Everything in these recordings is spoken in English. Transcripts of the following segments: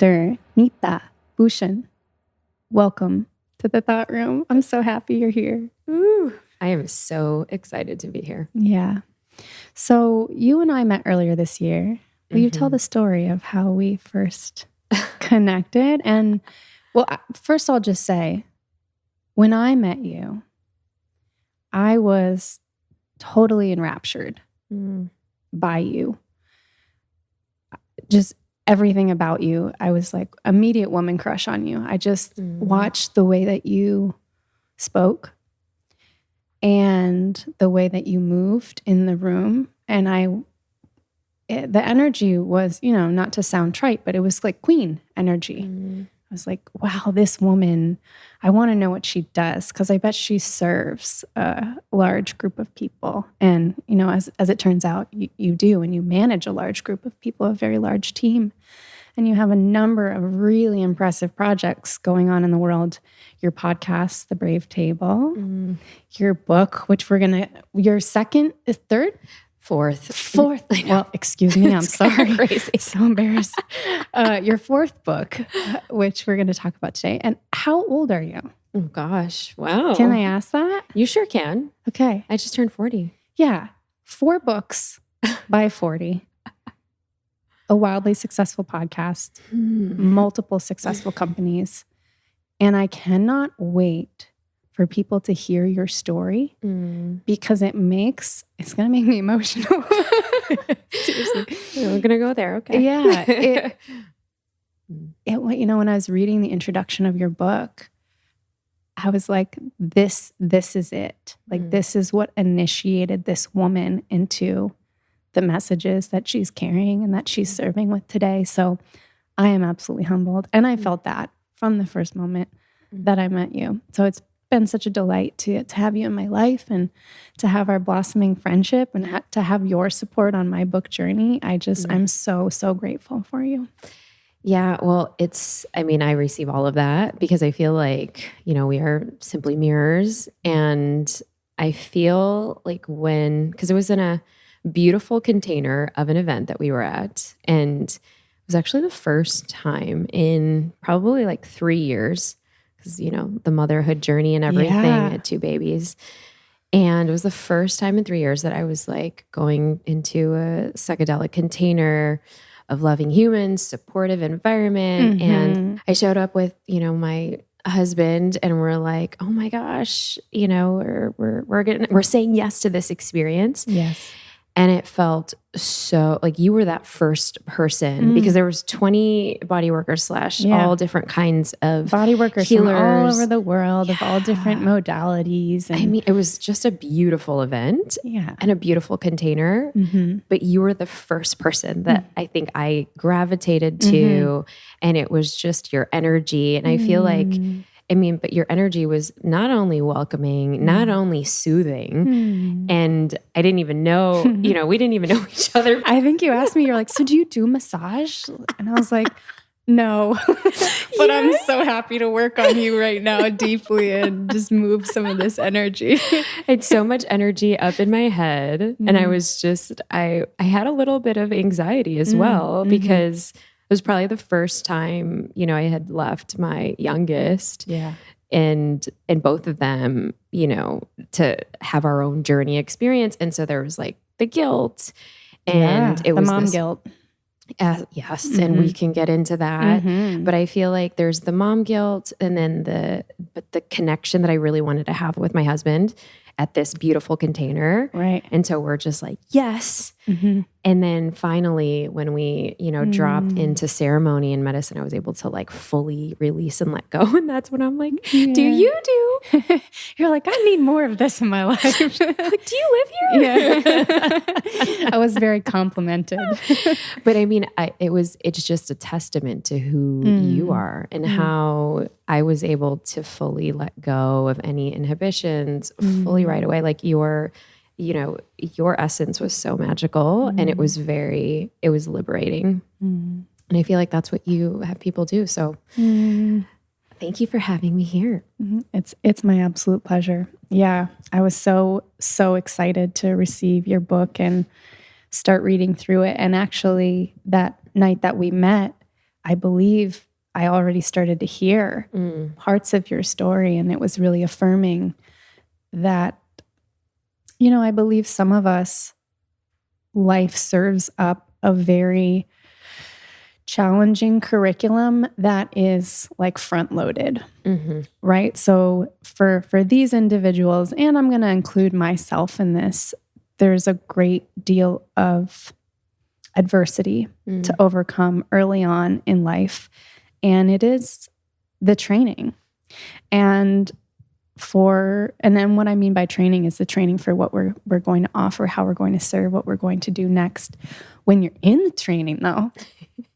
Dr. Neeta Bhushan. Welcome to the Thought Room. I'm so happy you're here. Ooh, I am so excited to be here. Yeah. So you and I met earlier this year. Will you tell the story of how we first connected? And well, first I'll just say, when I met you, I was totally enraptured by you. Just everything about you. I was like immediate woman crush on you. I just watched the way that you spoke and the way that you moved in the room. And the energy was, not to sound trite, but it was like queen energy. I was like, wow, this woman, I want to know what she does, because I bet she serves a large group of people. And, as it turns out, you do, and you manage a large group of people, a very large team. And you have a number of really impressive projects going on in the world. Your podcast, The Brave Table, your book, which your second, third? Fourth. Well, excuse me. I'm sorry. Crazy. So embarrassed. Your fourth book, which we're going to talk about today. And how old are you? Oh, gosh. Wow. Can I ask that? You sure can. Okay. I just turned 40. Yeah. 4 books by 40. A wildly successful podcast. Multiple successful companies. And I cannot wait for people to hear your story because it's going to make me emotional. Seriously. We're going to go there. Okay. Yeah. When I was reading the introduction of your book, I was like, this is it. Like, this is what initiated this woman into the messages that she's carrying and that she's serving with today. So I am absolutely humbled. And I felt that from the first moment that I met you. So it's been such a delight to have you in my life and to have our blossoming friendship and to have your support on my book journey. I'm so, so grateful for you. Yeah, well, I receive all of that because I feel like, we are simply mirrors. And I feel like because it was in a beautiful container of an event that we were at, and it was actually the first time in probably like 3 years, because, the motherhood journey and everything, I had 2 babies. And it was the first time in 3 years that I was like going into a psychedelic container of loving humans, supportive environment. And I showed up with, my husband, and we're like, oh my gosh, we're saying yes to this experience. Yes. And it felt so like you were that first person because there was 20 body workers / all different kinds of body workers healers from all over the world of all different modalities. And it was just a beautiful event and a beautiful container, but you were the first person that I think I gravitated to, and it was just your energy. And I feel like, but your energy was not only welcoming, not only soothing, and I didn't even know, we didn't even know each other. I think you asked me, you're like, so do you do massage? And I was like, no, but I'm so happy to work on you right now deeply and just move some of this energy. I had so much energy up in my head, and I was just, I had a little bit of anxiety as well because it was probably the first time, I had left my youngest. Yeah. And both of them, to have our own journey experience. And so there was like the guilt, and it was the mom guilt. Yes. And we can get into that. But I feel like there's the mom guilt, and then the connection that I really wanted to have with my husband at this beautiful container. Right. And so we're just like, yes. And then finally, when we, dropped into ceremony and medicine, I was able to like fully release and let go. And that's when I'm like, do you do? You're like, I need more of this in my life. Like, do you live here? Yeah. I was very complimented. But it's just a testament to who you are and how I was able to fully let go of any inhibitions fully right away. Like your essence was so magical, and it was liberating. And I feel like that's what you have people do. So thank you for having me here. It's my absolute pleasure. Yeah. I was so, so excited to receive your book and start reading through it. And actually that night that we met, I believe I already started to hear parts of your story, and it was really affirming that, I believe some of us, life serves up a very challenging curriculum that is like front loaded, right? So for these individuals, and I'm going to include myself in this, there's a great deal of adversity to overcome early on in life. And it is the training. And then what I mean by training is the training for what we're going to offer, how we're going to serve, what we're going to do next. When you're in the training, though,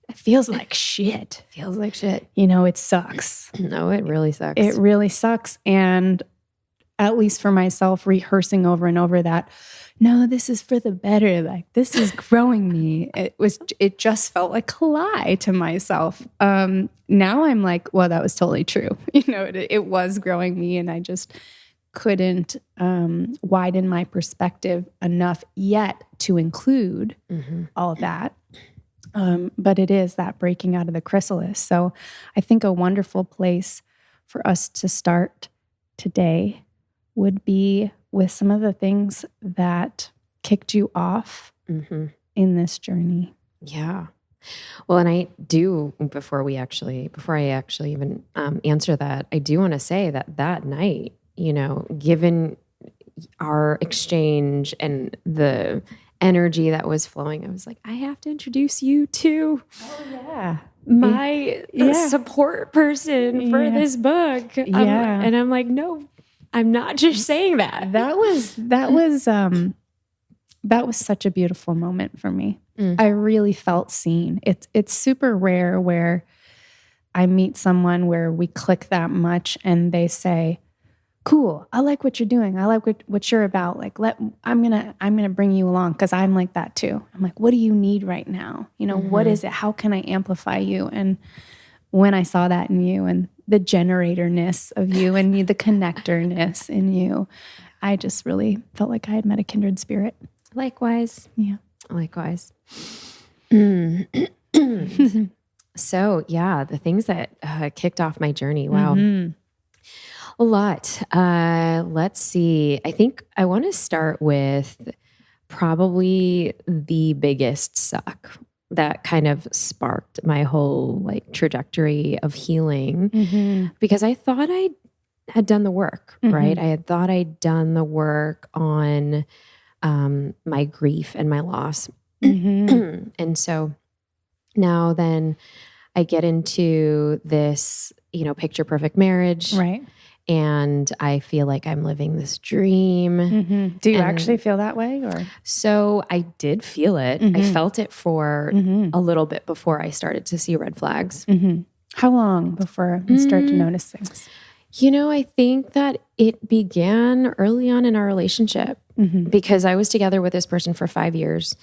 it feels like shit. Feels like shit. It sucks. No, it really sucks. It really sucks. And at least for myself, rehearsing over and over that, no, this is for the better. Like, this is growing me. It just felt like a lie to myself. Now I'm like, well, that was totally true. It was growing me, and I just couldn't widen my perspective enough yet to include all of that. But it is that breaking out of the chrysalis. So I think a wonderful place for us to start today would be with some of the things that kicked you off in this journey. Yeah. Well, and I do, before I actually even answer that, I do want to say that night, given our exchange and the energy that was flowing, I was like, I have to introduce you to my support person for this book. And I'm like, no, I'm not just saying that. That was such a beautiful moment for me. I really felt seen. It's super rare where I meet someone where we click that much and they say, cool, I like what you're doing. I like what you're about. Like, I'm gonna bring you along because I'm like that too. I'm like, what do you need right now? What is it? How can I amplify you? And when I saw that in you and the generatorness of you and the connectorness in you, I just really felt like I had met a kindred spirit. Likewise. Yeah. Likewise. So yeah, the things that kicked off my journey. Wow. A lot. Let's see. I think I want to start with probably the biggest suck that kind of sparked my whole trajectory of healing, because I thought I had done the work, right? I had thought I'd done the work on my grief and my loss. And so now then I get into this, picture perfect marriage. Right. And I feel like I'm living this dream. Do you actually feel that way? Or so I did feel it. I felt it for a little bit before I started to see red flags. How long before you start to notice things? I think that it began early on in our relationship, because I was together with this person for 5 years.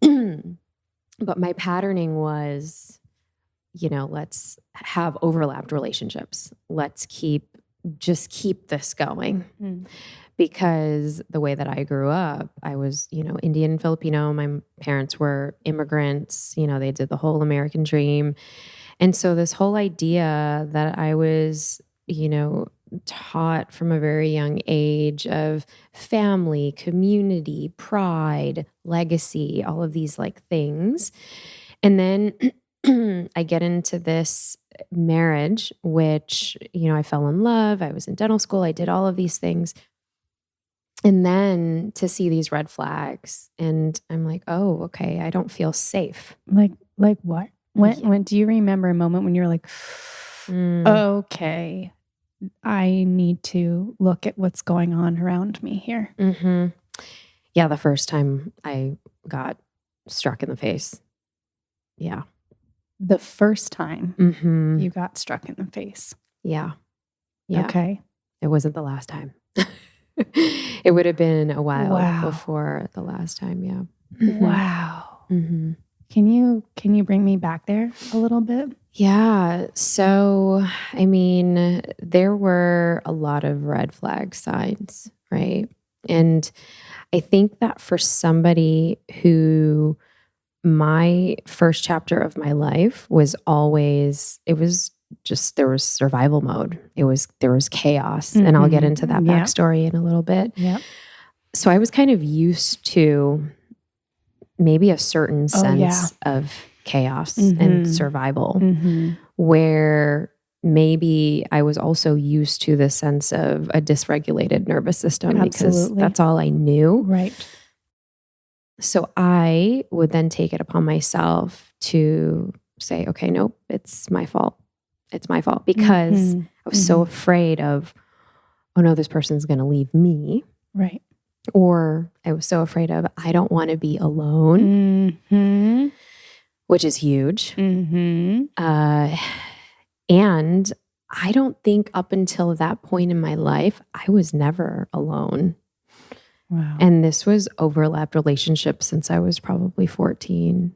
But my patterning was, let's have overlapped relationships. Let's just keep this going. Because the way that I grew up, I was, Indian and Filipino. My parents were immigrants. They did the whole American dream. And so this whole idea that I was, taught from a very young age of family, community, pride, legacy, all of these things. And then I get into this marriage, which, I fell in love. I was in dental school. I did all of these things. And then to see these red flags, and I'm like, oh, okay, I don't feel safe. Like what? When do you remember a moment when you're like, okay, I need to look at what's going on around me here? Yeah, the first time I got struck in the face. Yeah. The first time you got struck in the face. Yeah. Okay. It wasn't the last time. It would have been a while before the last time. Yeah. Wow. Can you bring me back there a little bit? Yeah. So, there were a lot of red flag signs, right? And I think that for somebody who my first chapter of my life was always, it was just, there was survival mode. There was chaos. And I'll get into that backstory in a little bit. Yeah. So I was kind of used to maybe a certain sense of chaos and survival, where maybe I was also used to the sense of a dysregulated nervous system because that's all I knew. Right. So I would then take it upon myself to say, okay, nope, it's my fault. It's my fault because I was so afraid of, oh no, this person's going to leave me. Right. Or I was so afraid of, I don't want to be alone, which is huge. And I don't think up until that point in my life, I was never alone. Wow. And this was overlapped relationships since I was probably 14.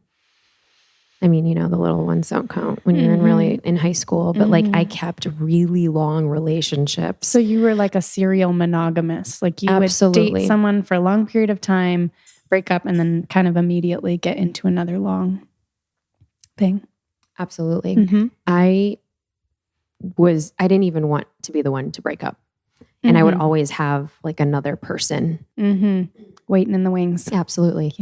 I mean, the little ones don't count when you're in high school, but like I kept really long relationships. So you were like a serial monogamous, like you would date someone for a long period of time, break up, and then kind of immediately get into another long thing. Absolutely. I didn't even want to be the one to break up. And I would always have like another person waiting in the wings. Absolutely.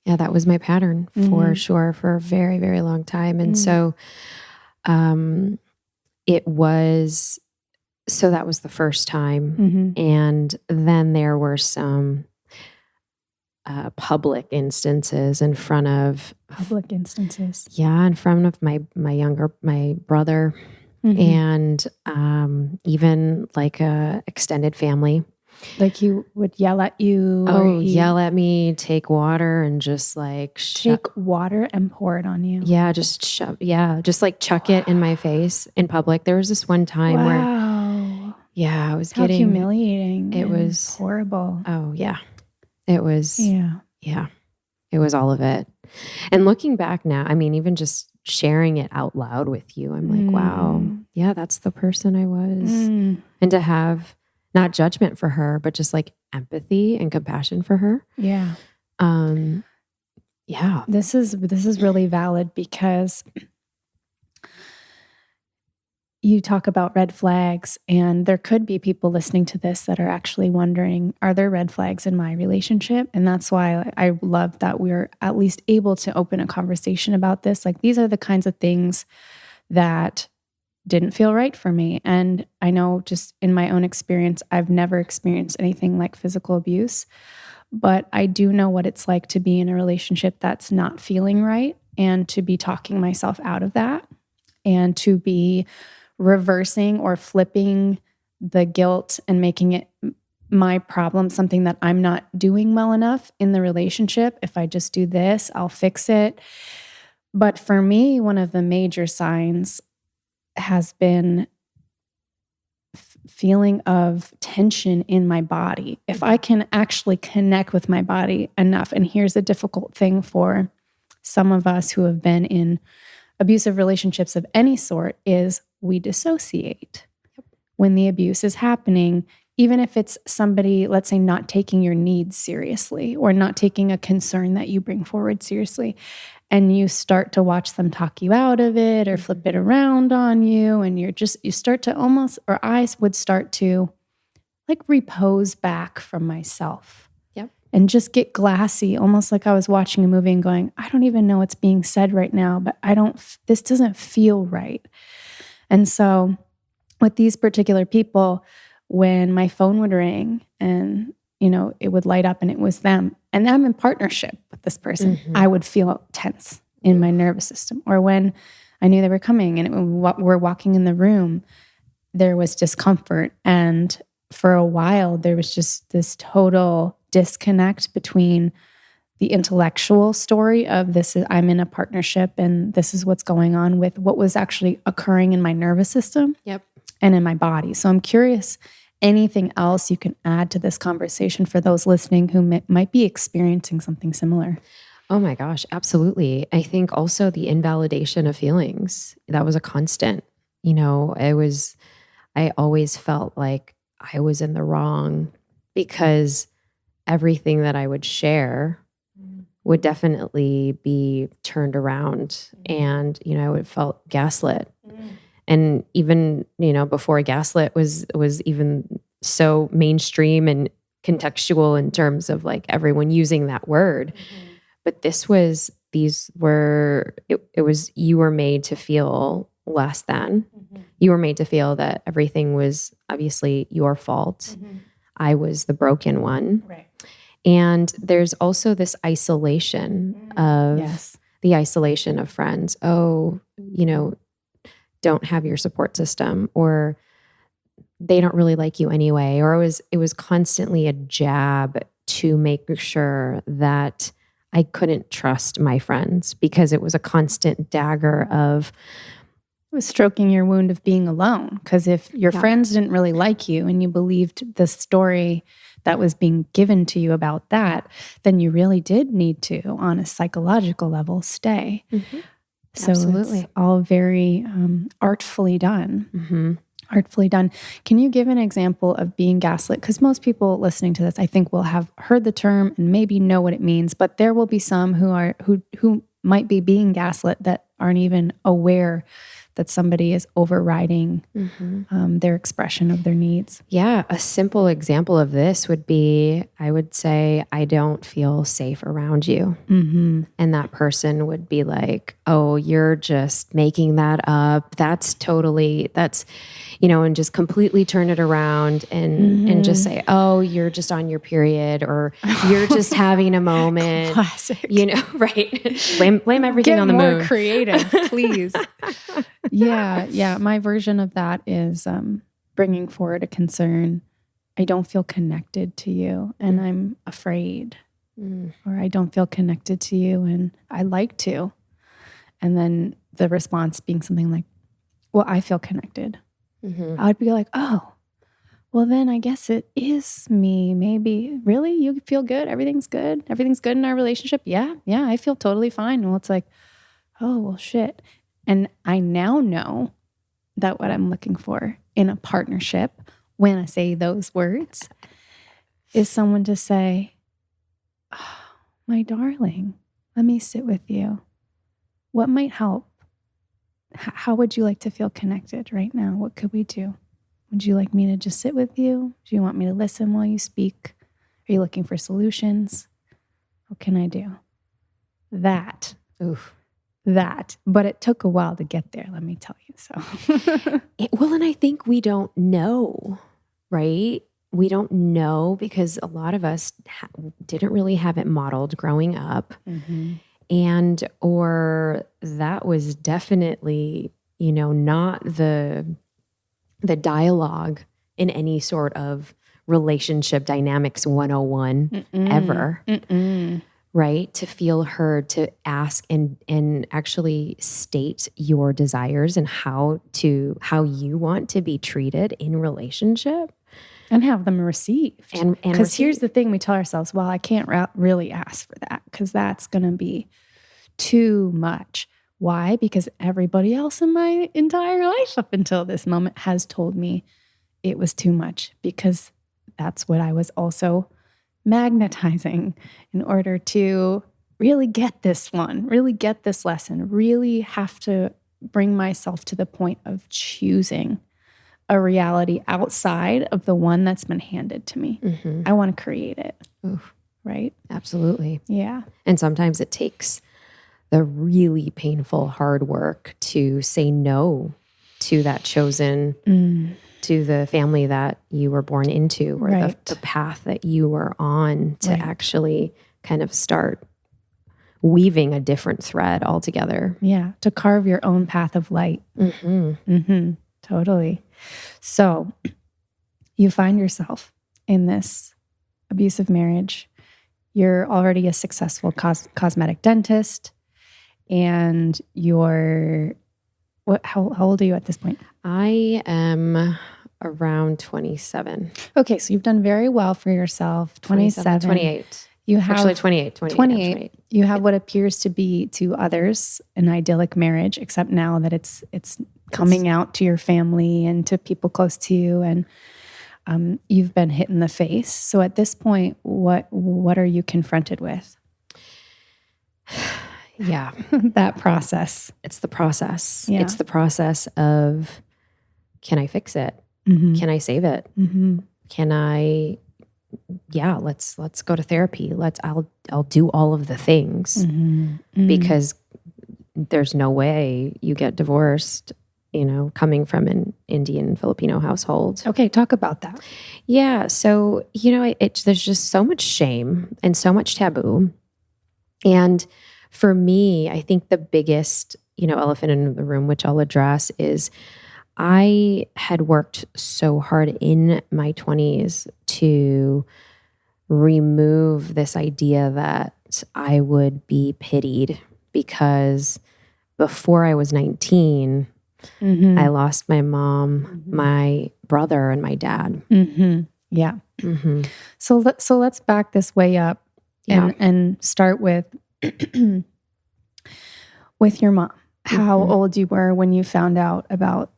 Yeah, that was my pattern for sure for a very, very long time. And so that was the first time. And then there were some public instances in front of my brother and even like a extended family. Like he would yell at you? Yell at me, take water and just like... Take water and pour it on you? Yeah, just like chuck it in my face in public. There was this one time where... I was How humiliating. It was... horrible. Oh, yeah. It was... Yeah. It was all of it. And looking back now, I mean, even just sharing it out loud with you, I'm like, wow, yeah, that's the person I was. And to have... not judgment for her, but just like empathy and compassion for her. Yeah. Yeah. This is really valid because you talk about red flags, and there could be people listening to this that are actually wondering, are there red flags in my relationship? And that's why I love that we're at least able to open a conversation about this. Like, these are the kinds of things that didn't feel right for me. And I know just in my own experience, I've never experienced anything like physical abuse, but I do know what it's like to be in a relationship that's not feeling right, and to be talking myself out of that, and to be reversing or flipping the guilt and making it my problem, something that I'm not doing well enough in the relationship. If I just do this, I'll fix it. But for me, one of the major signs has been feeling of tension in my body. If I can actually connect with my body enough, and here's a difficult thing for some of us who have been in abusive relationships of any sort, is we dissociate when the abuse is happening, even if it's somebody, let's say, not taking your needs seriously or not taking a concern that you bring forward seriously. And you start to watch them talk you out of it or flip it around on you. And you start to almost, or I would start to like repose back from myself. Yep. And just get glassy, almost like I was watching a movie and going, I don't even know what's being said right now, but this doesn't feel right. And so with these particular people, when my phone would ring and it would light up and it was them, and I'm in partnership with this person, I would feel tense in my nervous system. Or when I knew they were coming and we're walking in the room, there was discomfort. And for a while, there was just this total disconnect between the intellectual story of I'm in a partnership and this is what's going on, with what was actually occurring in my nervous system and in my body. So I'm curious, anything else you can add to this conversation for those listening who might be experiencing something similar? Oh my gosh, absolutely. I think also the invalidation of feelings, that was a constant. I always felt like I was in the wrong because everything that I would share would definitely be turned around, and I would have felt gaslit. And even before gaslit was even so mainstream and contextual in terms of like everyone using that word, but it was you were made to feel less than. You were made to feel that everything was obviously your fault. I was the broken one. Right. And there's also this isolation of the isolation of friends. Oh, don't have your support system, or they don't really like you anyway. Or it was constantly a jab to make sure that I couldn't trust my friends, because it was a constant dagger of, it was stroking your wound of being alone. Because if your friends didn't really like you and you believed the story that was being given to you about that, then you really did need to, on a psychological level, stay. So Absolutely. It's all very artfully done. Artfully done. Can you give an example of being gaslit? Because most people listening to this, I think, will have heard the term and maybe know what it means, but there will be some who might be being gaslit that aren't even aware that somebody is overriding their expression of their needs. Yeah, a simple example of this would be, I would say, I don't feel safe around you. And that person would be like, oh, you're just making that up. That's, and just completely turn it around and just say, oh, you're just on your period, or you're just having a moment. Classic. Right? Blame everything on the moon. Get more creative, please. Yeah. My version of that is bringing forward a concern. I don't feel connected to you, and I'm afraid. Or I don't feel connected to you, and I like to. And then the response being something like, well, I feel connected. I'd be like, oh, well, then I guess it is me. Maybe. Really? You feel good? Everything's good? Everything's good in our relationship? Yeah, I feel totally fine. Well, it's like, oh, well, shit. And I now know that what I'm looking for in a partnership, when I say those words, is someone to say, oh, my darling, let me sit with you. What might help? How would you like to feel connected right now? What could we do? Would you like me to just sit with you? Do you want me to listen while you speak? Are you looking for solutions? What can I do? That. But it took a while to get there, let me tell you. So, and I think we don't know, right? We don't know because a lot of us didn't really have it modeled growing up. Or that was definitely, not the dialogue in any sort of relationship dynamics 101 ever. Right? To feel heard, to ask and actually state your desires and how you want to be treated in relationship. And have them received. Because here's the thing we tell ourselves, well, I can't really ask for that because that's going to be too much. Why? Because everybody else in my entire life up until this moment has told me it was too much, because that's what I was also magnetizing in order to really get this one, really get this lesson, really have to bring myself to the point of choosing a reality outside of the one that's been handed to me. I want to create it. Right? Absolutely. Yeah. And sometimes it takes the really painful, hard work to say no to that chosen, to the family that you were born into, or the path that you were on, to actually kind of start weaving a different thread altogether. Yeah. To carve your own path of light. Totally. So you find yourself in this abusive marriage. You're already a successful cosmetic dentist, and you're, how old are you at this point? I am around 27. Okay, so you've done very well for yourself. 27. 28. You have actually 28. 28. You have what appears to be to others an idyllic marriage, except now that it's coming out to your family and to people close to you, and you've been hit in the face. So at this point, what are you confronted with? Yeah. that process. It's the process. Yeah. It's the process of, can I fix it? Mm-hmm. Can I save it? Mm-hmm. Can I, let's go to therapy. I'll do all of the things Mm-hmm. because there's no way you get divorced, coming from an Indian Filipino household. Okay. Talk about that. Yeah. So, there's just so much shame and so much taboo. And for me, I think the biggest, elephant in the room, which I'll address, is I had worked so hard in my 20s to remove this idea that I would be pitied because before I was 19, Mm-hmm. I lost my mom, my brother, and my dad. Mm-hmm. Yeah. Mm-hmm. So let's back this way up and start with your mom. How old you were when you found out about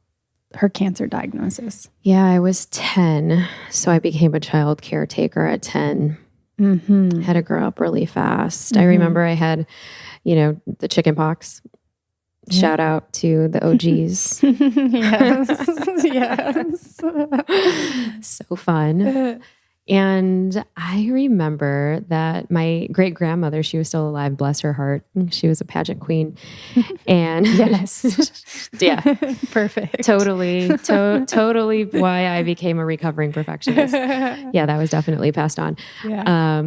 her cancer diagnosis? Yeah, I was 10. So I became a child caretaker at 10. Mm-hmm. Had to grow up really fast. I remember I had, the chicken pox. Yeah. Shout out to the OGs. Yes. So fun. And I remember that my great grandmother, she was still alive, bless her heart. She was a pageant queen. And yes. yeah. Perfect. Totally why I became a recovering perfectionist. Yeah, that was definitely passed on. Yeah.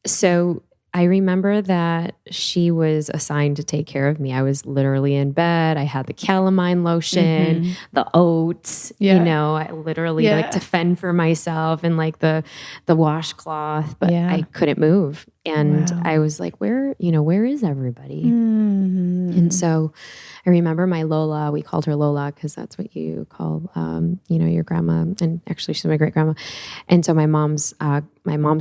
So I remember that she was assigned to take care of me. I was literally in bed. I had the calamine lotion, the oats, I literally like to fend for myself and like the washcloth, but I couldn't move. And I was like, where is everybody? And so I remember my Lola, we called her Lola because that's what you call, your grandma. And actually she's my great grandma. And so my mom's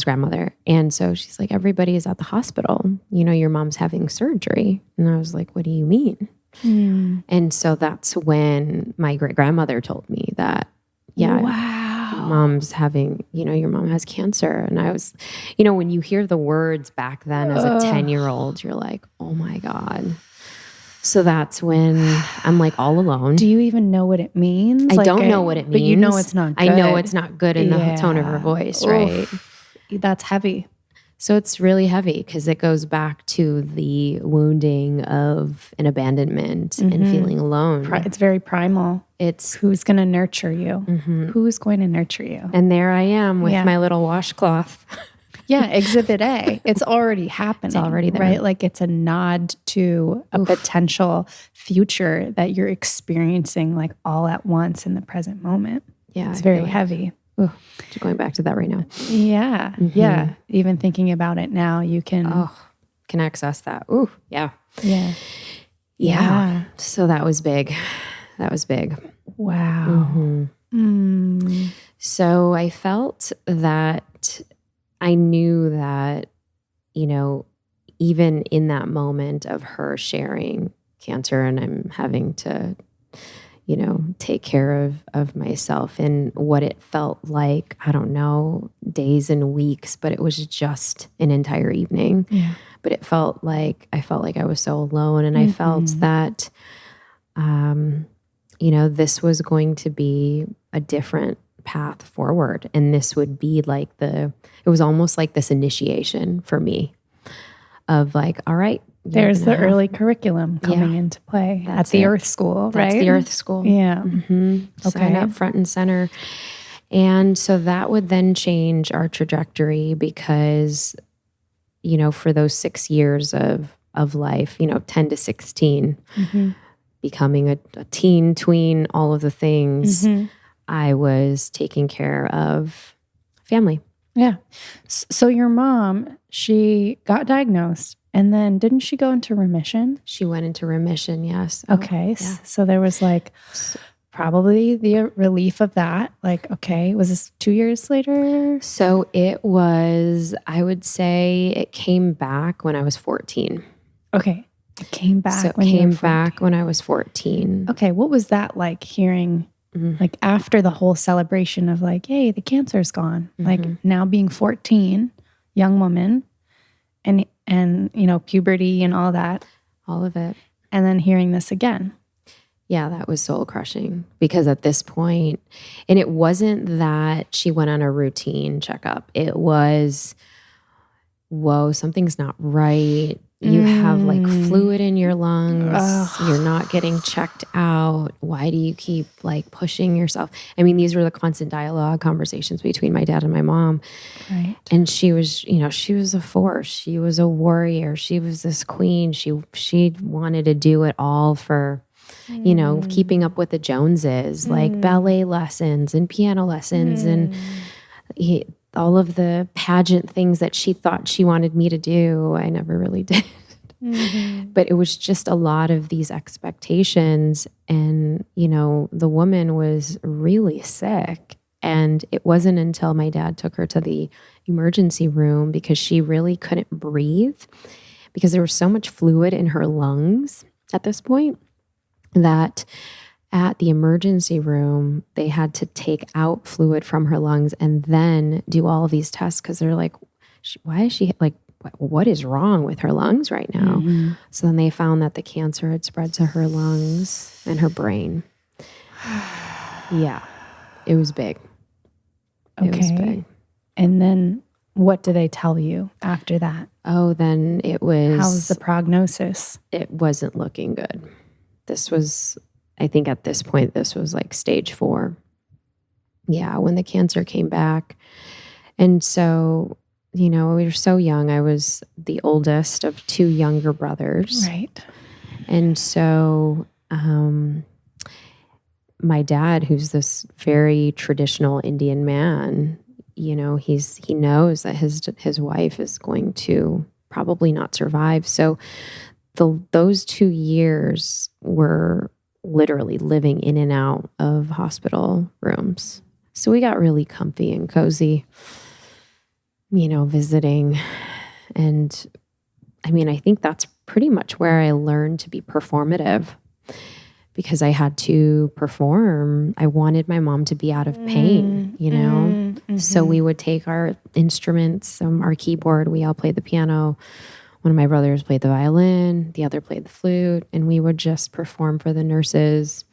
grandmother. And so she's like, everybody is at the hospital. Your mom's having surgery. And I was like, what do you mean? And so that's when my great grandmother told me that, mom's having, your mom has cancer. And I was, when you hear the words back then as a 10-year-old, you're like, oh my God. So that's when I'm like all alone. Do you even know what it means? I don't know what it means. But you know it's not good. I know it's not good in the tone of her voice, right? That's heavy. So it's really heavy because it goes back to the wounding of an abandonment and feeling alone. It's very primal. It's who's going to nurture you? Who's going to nurture you? And there I am with my little washcloth. Yeah, Exhibit A. It's already happening. It's already there. Right? Like it's a nod to a potential future that you're experiencing like all at once in the present moment. Yeah. It's very heavy. Ooh, going back to that right now. Yeah. Yeah. Even thinking about it now, you can access that. Ooh, yeah. Yeah. Yeah. So that was big. Wow. So I felt that I knew that, even in that moment of her sharing cancer and I'm having to, take care of myself and what it felt like, I don't know, days and weeks, but it was just an entire evening. Yeah. But I felt like I was so alone. And I felt that, this was going to be a different path forward. And this would be like it was almost like this initiation for me of like, all right. There's the early curriculum coming into play at the Earth School, right? That's the Earth School. Yeah. Okay. Sign up front and center. And so that would then change our trajectory because, for those 6 years of life, 10 to 16, becoming a teen, tween, all of the things, I was taking care of family. Yeah. So your mom, she got diagnosed and then didn't she go into remission? She went into remission, yes. Okay. So there was like probably the relief of that. Like, okay, was this 2 years later? So it was, I would say it came back when I was 14. Okay. It came back so when you were 14. Back when I was 14. Okay. What was that like hearing like after the whole celebration of like, hey, the cancer's gone. Like now being 14, young woman and puberty and all that. All of it. And then hearing this again. Yeah, that was soul crushing because at this point, and it wasn't that she went on a routine checkup. It was, whoa, something's not right. You have like fluid in your lungs. Ugh. You're not getting checked out. Why do you keep like pushing yourself? I mean, these were the constant dialogue conversations between my dad and my mom. Right. And she was, you know, she was a force. She was a warrior. She was this queen. She wanted to do it all for, you know, keeping up with the Joneses, like ballet lessons and piano lessons and all of the pageant things that she thought she wanted me to do. I never really did. But it was just a lot of these expectations. And, you know, the woman was really sick. And it wasn't until my dad took her to the emergency room because she really couldn't breathe because there was so much fluid in her lungs at this point that at the emergency room, they had to take out fluid from her lungs and then do all of these tests because they're like, why is she like, what is wrong with her lungs right now? So then they found that the cancer had spread to her lungs and her brain. Yeah, it was big. Okay. It was big. And then what do they tell you after that? Oh, then it was... How's the prognosis? It wasn't looking good. This was, I think at this point, this was like stage 4. Yeah, when the cancer came back. And so, you know, we were so young. I was the oldest of 2 younger brothers. Right. And so my dad, who's this very traditional Indian man, you know, he knows that his wife is going to probably not survive. So those 2 years were literally living in and out of hospital rooms. So we got really comfy and cozy, you know, visiting. And I mean, I think that's pretty much where I learned to be performative because I had to perform. I wanted my mom to be out of pain, you know? So we would take our instruments, our keyboard, we all played the piano. One of my brothers played the violin, the other played the flute, and we would just perform for the nurses,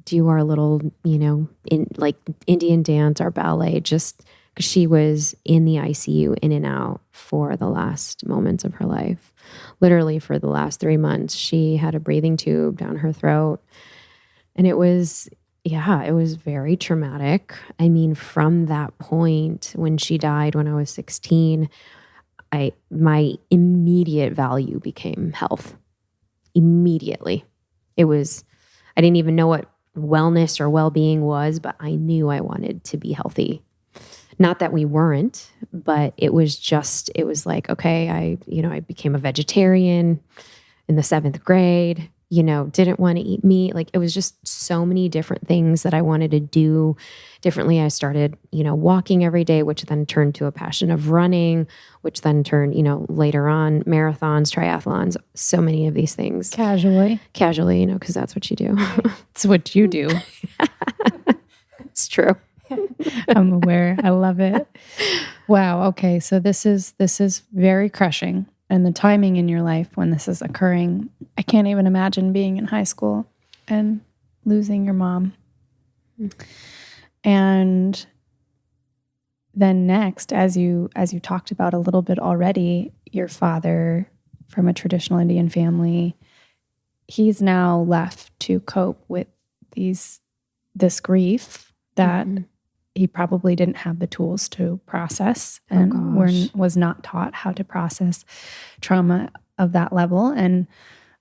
do our little, you know, like Indian dance, our ballet, just because she was in the ICU in and out for the last moments of her life. Literally for the last 3 months, she had a breathing tube down her throat. And it was, yeah, it was very traumatic. I mean, from that point, when she died when I was 16, my immediate value became health. Immediately. It was, I didn't even know what wellness or well-being was, but I knew I wanted to be healthy. Not that we weren't, but it was like, okay, I became a vegetarian in the 7th grade, you know, didn't want to eat meat. Like it was just so many different things that I wanted to do differently. I started, you know, walking every day, which then turned to a passion of running, which then turned, you know, later on marathons, triathlons, so many of these things. Casually, you know, because that's what you do. it's what you do. It's true. I'm aware. I love it. Wow. Okay. So this is very crushing. And the timing in your life when this is occurring, I can't even imagine being in high school and losing your mom. And then next, as you talked about a little bit already, your father from a traditional Indian family, he's now left to cope with this grief that he probably didn't have the tools to process and was not taught how to process trauma of that level. And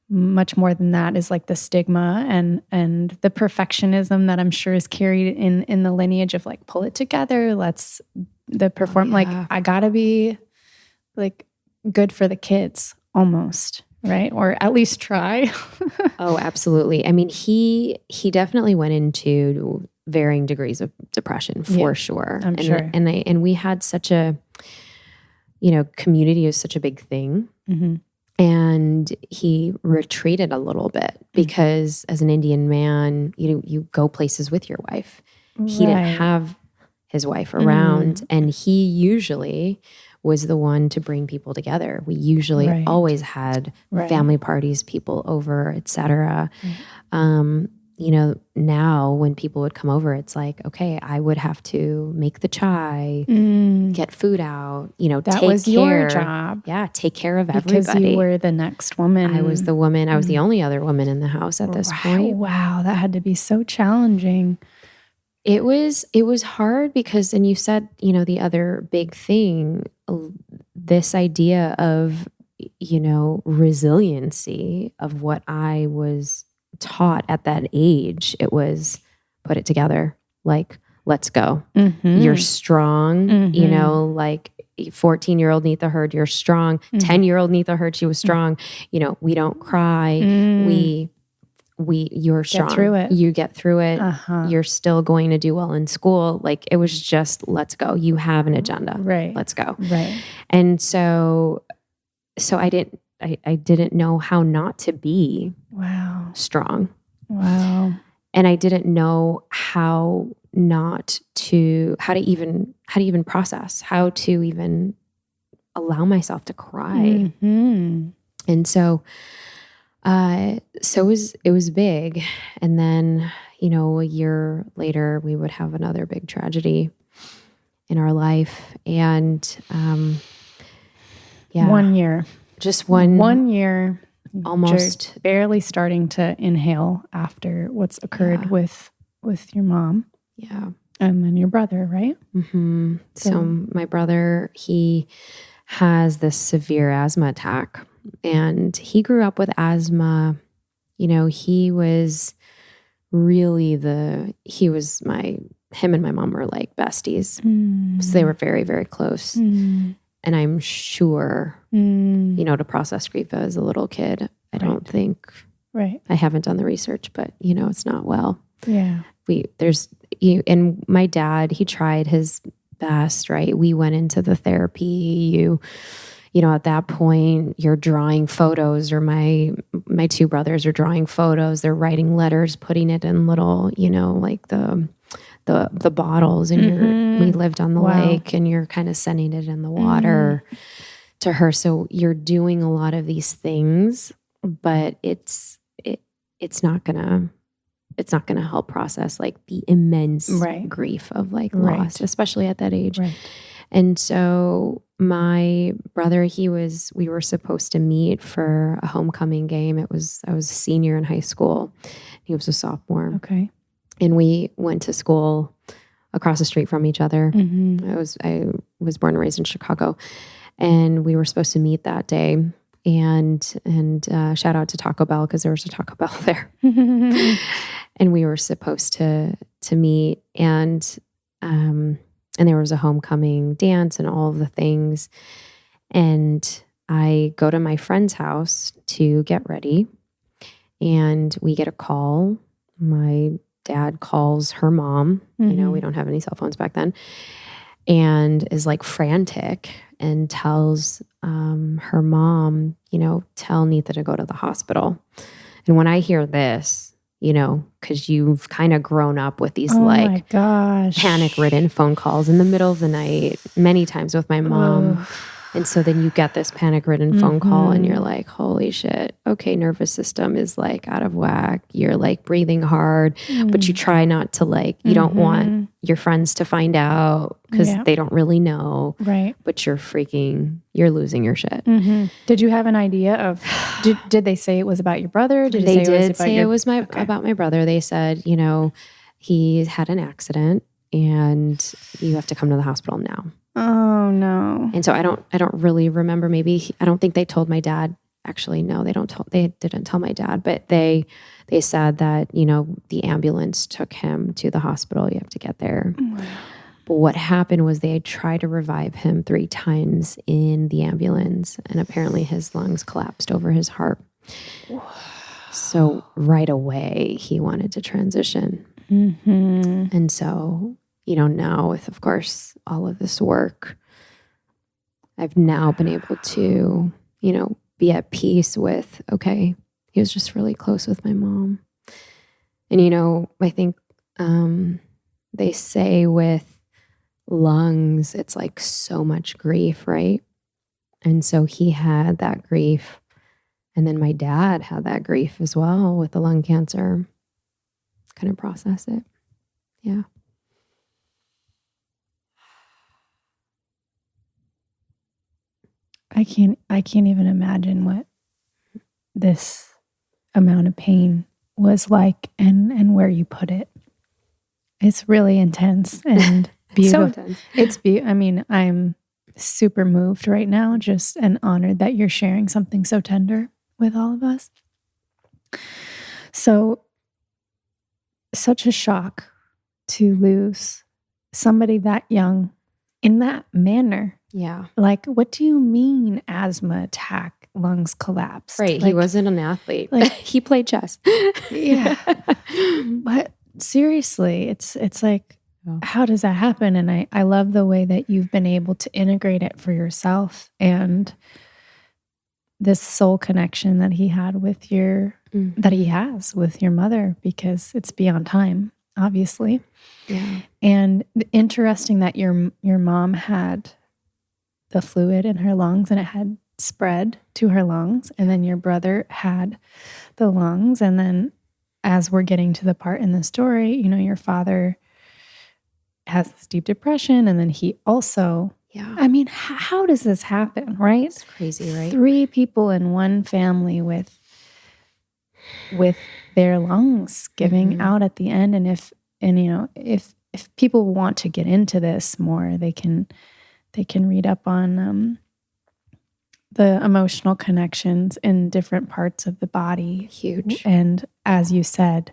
much more than that is like the stigma and the perfectionism that I'm sure is carried in the lineage of like, pull it together. Let's like, I gotta be like good for the kids almost. Right. Or at least try. Oh, absolutely. I mean, he definitely went into varying degrees of depression for sure. I'm sure. And we had such a, you know, community is such a big thing. And he retreated a little bit because as an Indian man, you go places with your wife. He didn't have his wife around, and he usually was the one to bring people together. We usually Right. always had Right. family parties, people over, etc. Right. You know, now when people would come over, it's like, okay, I would have to make the chai, get food out, you know, That take was care. your job. Yeah, take care of Because everybody. you were the next woman. I was the woman. I was the only other woman in the house at this point. Wow, that had to be so challenging. It was hard because, and you said, you know, the other big thing, this idea of, you know, resiliency of what I was taught at that age. It was put it together, like, let's go. You're strong, you know, like 14-year-old Neeta Heard, you're strong. 10-year-old Neeta Heard, she was strong. You know, we don't cry. You're strong. Get through it. You get through it. You're still going to do well in school. Like, it was just, let's go. You have an agenda. Right. Let's go. Right. And so I didn't know how not to be strong. Wow. And I didn't know how to even process, how to even allow myself to cry. And so it was big. And then, you know, a year later we would have another big tragedy in our life. And 1 year. Just one year. Almost barely starting to inhale after what's occurred with your mom. Yeah. And then your brother, right? So my brother, he has this severe asthma attack, and he grew up with asthma. You know, he was really him and my mom were like besties. So they were very, very close. And I'm sure, you know, to process grief as a little kid, I don't think, I haven't done the research, but, you know, it's not well. Yeah. And my dad, he tried his best, right? We went into the therapy. You know, at that point, you're drawing photos, or my two brothers are drawing photos. They're writing letters, putting it in little, you know, like the bottles, and we lived on the lake, and you're kind of sending it in the water to her. So you're doing a lot of these things, but it's not gonna help process like the immense grief of like loss, especially at that age. And so my brother, we were supposed to meet for a homecoming game. I was a senior in high school. He was a sophomore. Okay. And we went to school across the street from each other. I was born and raised in Chicago, and we were supposed to meet that day. And shout out to Taco Bell, because there was a Taco Bell there. And we were supposed to meet, and there was a homecoming dance and all of the things. And I go to my friend's house to get ready, and we get a call. My dad calls her mom. You know, we don't have any cell phones back then, and is like frantic and tells her mom, you know, tell Neeta to go to the hospital. And when I hear this, you know, because you've kind of grown up with these panic-ridden phone calls in the middle of the night many times with my mom. And so then you get this panic-ridden phone call, and you're like, holy shit. Okay, nervous system is like out of whack. You're like breathing hard, but you try not to like, you don't want your friends to find out, because they don't really know. Right. But you're losing your shit. Did you have an idea of, did they say it was about your brother? They did say it was about my brother. They said, you know, he had an accident and you have to come to the hospital now. Oh no. And so I don't really remember. I don't think they told my dad. Actually, no, they didn't tell my dad, but they said that, you know, the ambulance took him to the hospital. You have to get there. But what happened was they tried to revive him 3 times in the ambulance, and apparently his lungs collapsed over his heart. So right away he wanted to transition. And so, you know, now with, of course, all of this work, I've now been able to, you know, be at peace with, okay, he was just really close with my mom. And, you know, I think they say with lungs, it's like so much grief, right? And so he had that grief. And then my dad had that grief as well with the lung cancer. Couldn't process it. Yeah. I can't even imagine what this amount of pain was like and where you put it. It's really intense and beautiful. So intense. I mean, I'm super moved right now, just and honored that you're sharing something so tender with all of us. So, such a shock to lose somebody that young in that manner. Yeah. Like, what do you mean asthma attack, lungs collapsed? Right. Like, he wasn't an athlete. like- he played chess. Yeah. But seriously, it's like, how does that happen? And I love the way that you've been able to integrate it for yourself and this soul connection that he had with that he has with your mother, because it's beyond time, obviously. Yeah. And interesting that your mom had the fluid in her lungs and it had spread to her lungs, and then your brother had the lungs, and then as we're getting to the part in the story, your father has this deep depression, and then he also, I mean, how does this happen, right? It's crazy, right? 3 people in one family with their lungs giving out at the end. And if people want to get into this more, they can read up on the emotional connections in different parts of the body. Huge. And as you said,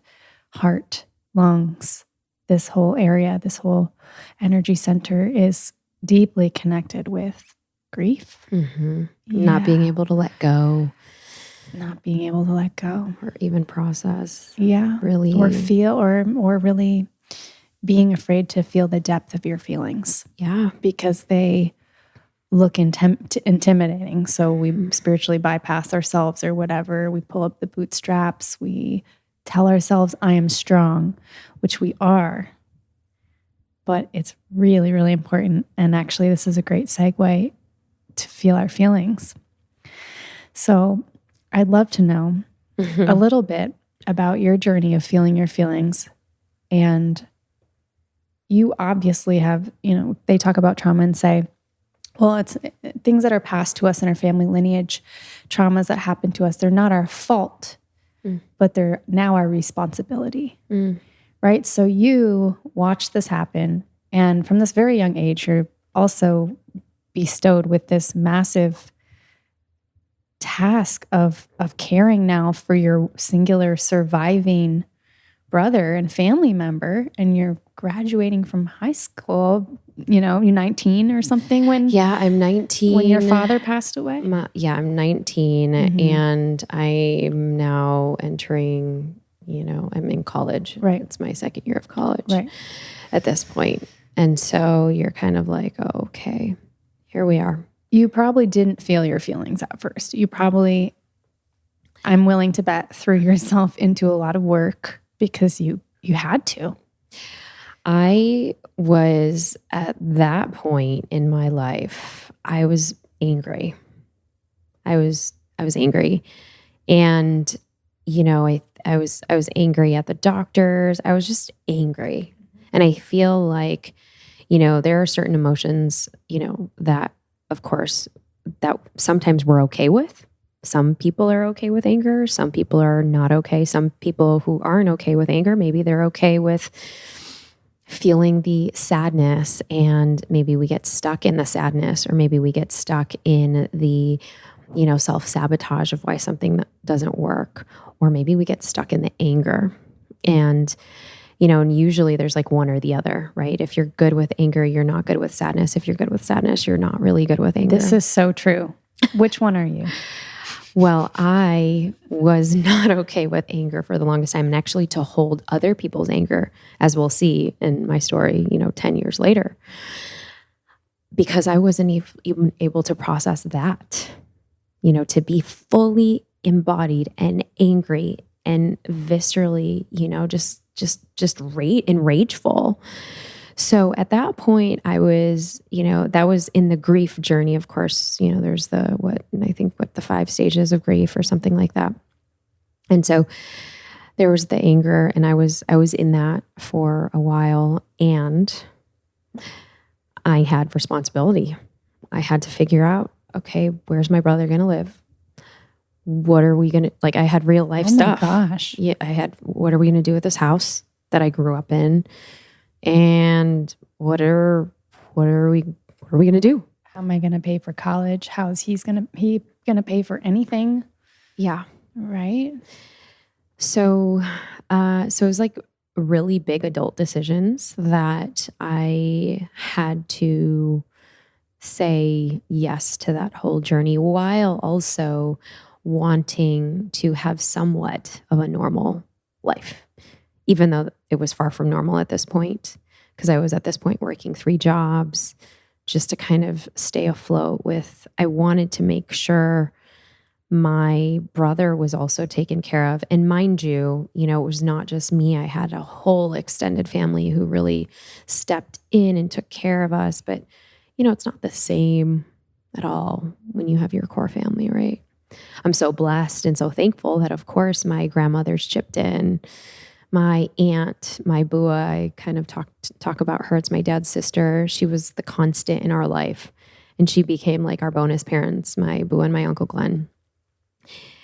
heart, lungs, this whole area, this whole energy center is deeply connected with grief. Mm-hmm. Not being able to let go. Not being able to let go. Or even process. Yeah. Really. Or feel, or really being afraid to feel the depth of your feelings. Yeah. Because they look intimidating. So we spiritually bypass ourselves or whatever. We pull up the bootstraps. We tell ourselves, I am strong, which we are. But it's really, really important. And actually, this is a great segue to feel our feelings. So I'd love to know a little bit about your journey of feeling your feelings. And you obviously have, they talk about trauma and say, well, it's things that are passed to us in our family lineage, traumas that happen to us. They're not our fault, but they're now our responsibility, right? So you watch this happen. And from this very young age, you're also bestowed with this massive task of caring now for your singular surviving brother and family member. And you're graduating from high school, you're 19 or something when... Yeah, I'm 19. When your father passed away? I'm 19 and I'm now entering, I'm in college. Right. It's my second year of college right. at this point. And so you're kind of like, oh, okay, here we are. You probably didn't feel your feelings at first. You probably, I'm willing to bet, threw yourself into a lot of work because you had to. I was at that point in my life, I was angry. I was angry. And, I was angry at the doctors. I was just angry. And I feel like, there are certain emotions, that of course, that sometimes we're okay with. Some people are okay with anger. Some people are not okay. Some people who aren't okay with anger, maybe they're okay with feeling the sadness, and maybe we get stuck in the sadness, or maybe we get stuck in the, self-sabotage of why something that doesn't work, or maybe we get stuck in the anger. And and usually there's like one or the other, right? If you're good with anger, you're not good with sadness. If you're good with sadness, you're not really good with anger. This is so true. Which one are you? Well, I was not okay with anger for the longest time, and actually to hold other people's anger, as we'll see in my story, 10 years later, because I wasn't even able to process that, to be fully embodied and angry and viscerally, just rageful. So at that point, I was, that was in the grief journey. Of course, there's the 5 stages of grief or something like that. And so there was the anger, and I was in that for a while, and I had responsibility. I had to figure out, okay, where's my brother going to live? What are we going to, like, I had real life stuff. Oh my gosh. Yeah, what are we going to do with this house that I grew up in? And what are we going to do? How am I going to pay for college? How is he going to pay for anything? Yeah. Right. So it was like really big adult decisions that I had to say yes to that whole journey, while also wanting to have somewhat of a normal life, even though it was far from normal at this point, because I was at this point working 3 jobs just to kind of stay afloat with, I wanted to make sure my brother was also taken care of. And mind you, it was not just me. I had a whole extended family who really stepped in and took care of us. But, it's not the same at all when you have your core family, right? I'm so blessed and so thankful that, of course, my grandmother's chipped in. My aunt, my bua, I kind of talk about her. It's my dad's sister. She was the constant in our life. And she became like our bonus parents, my bua and my Uncle Glenn.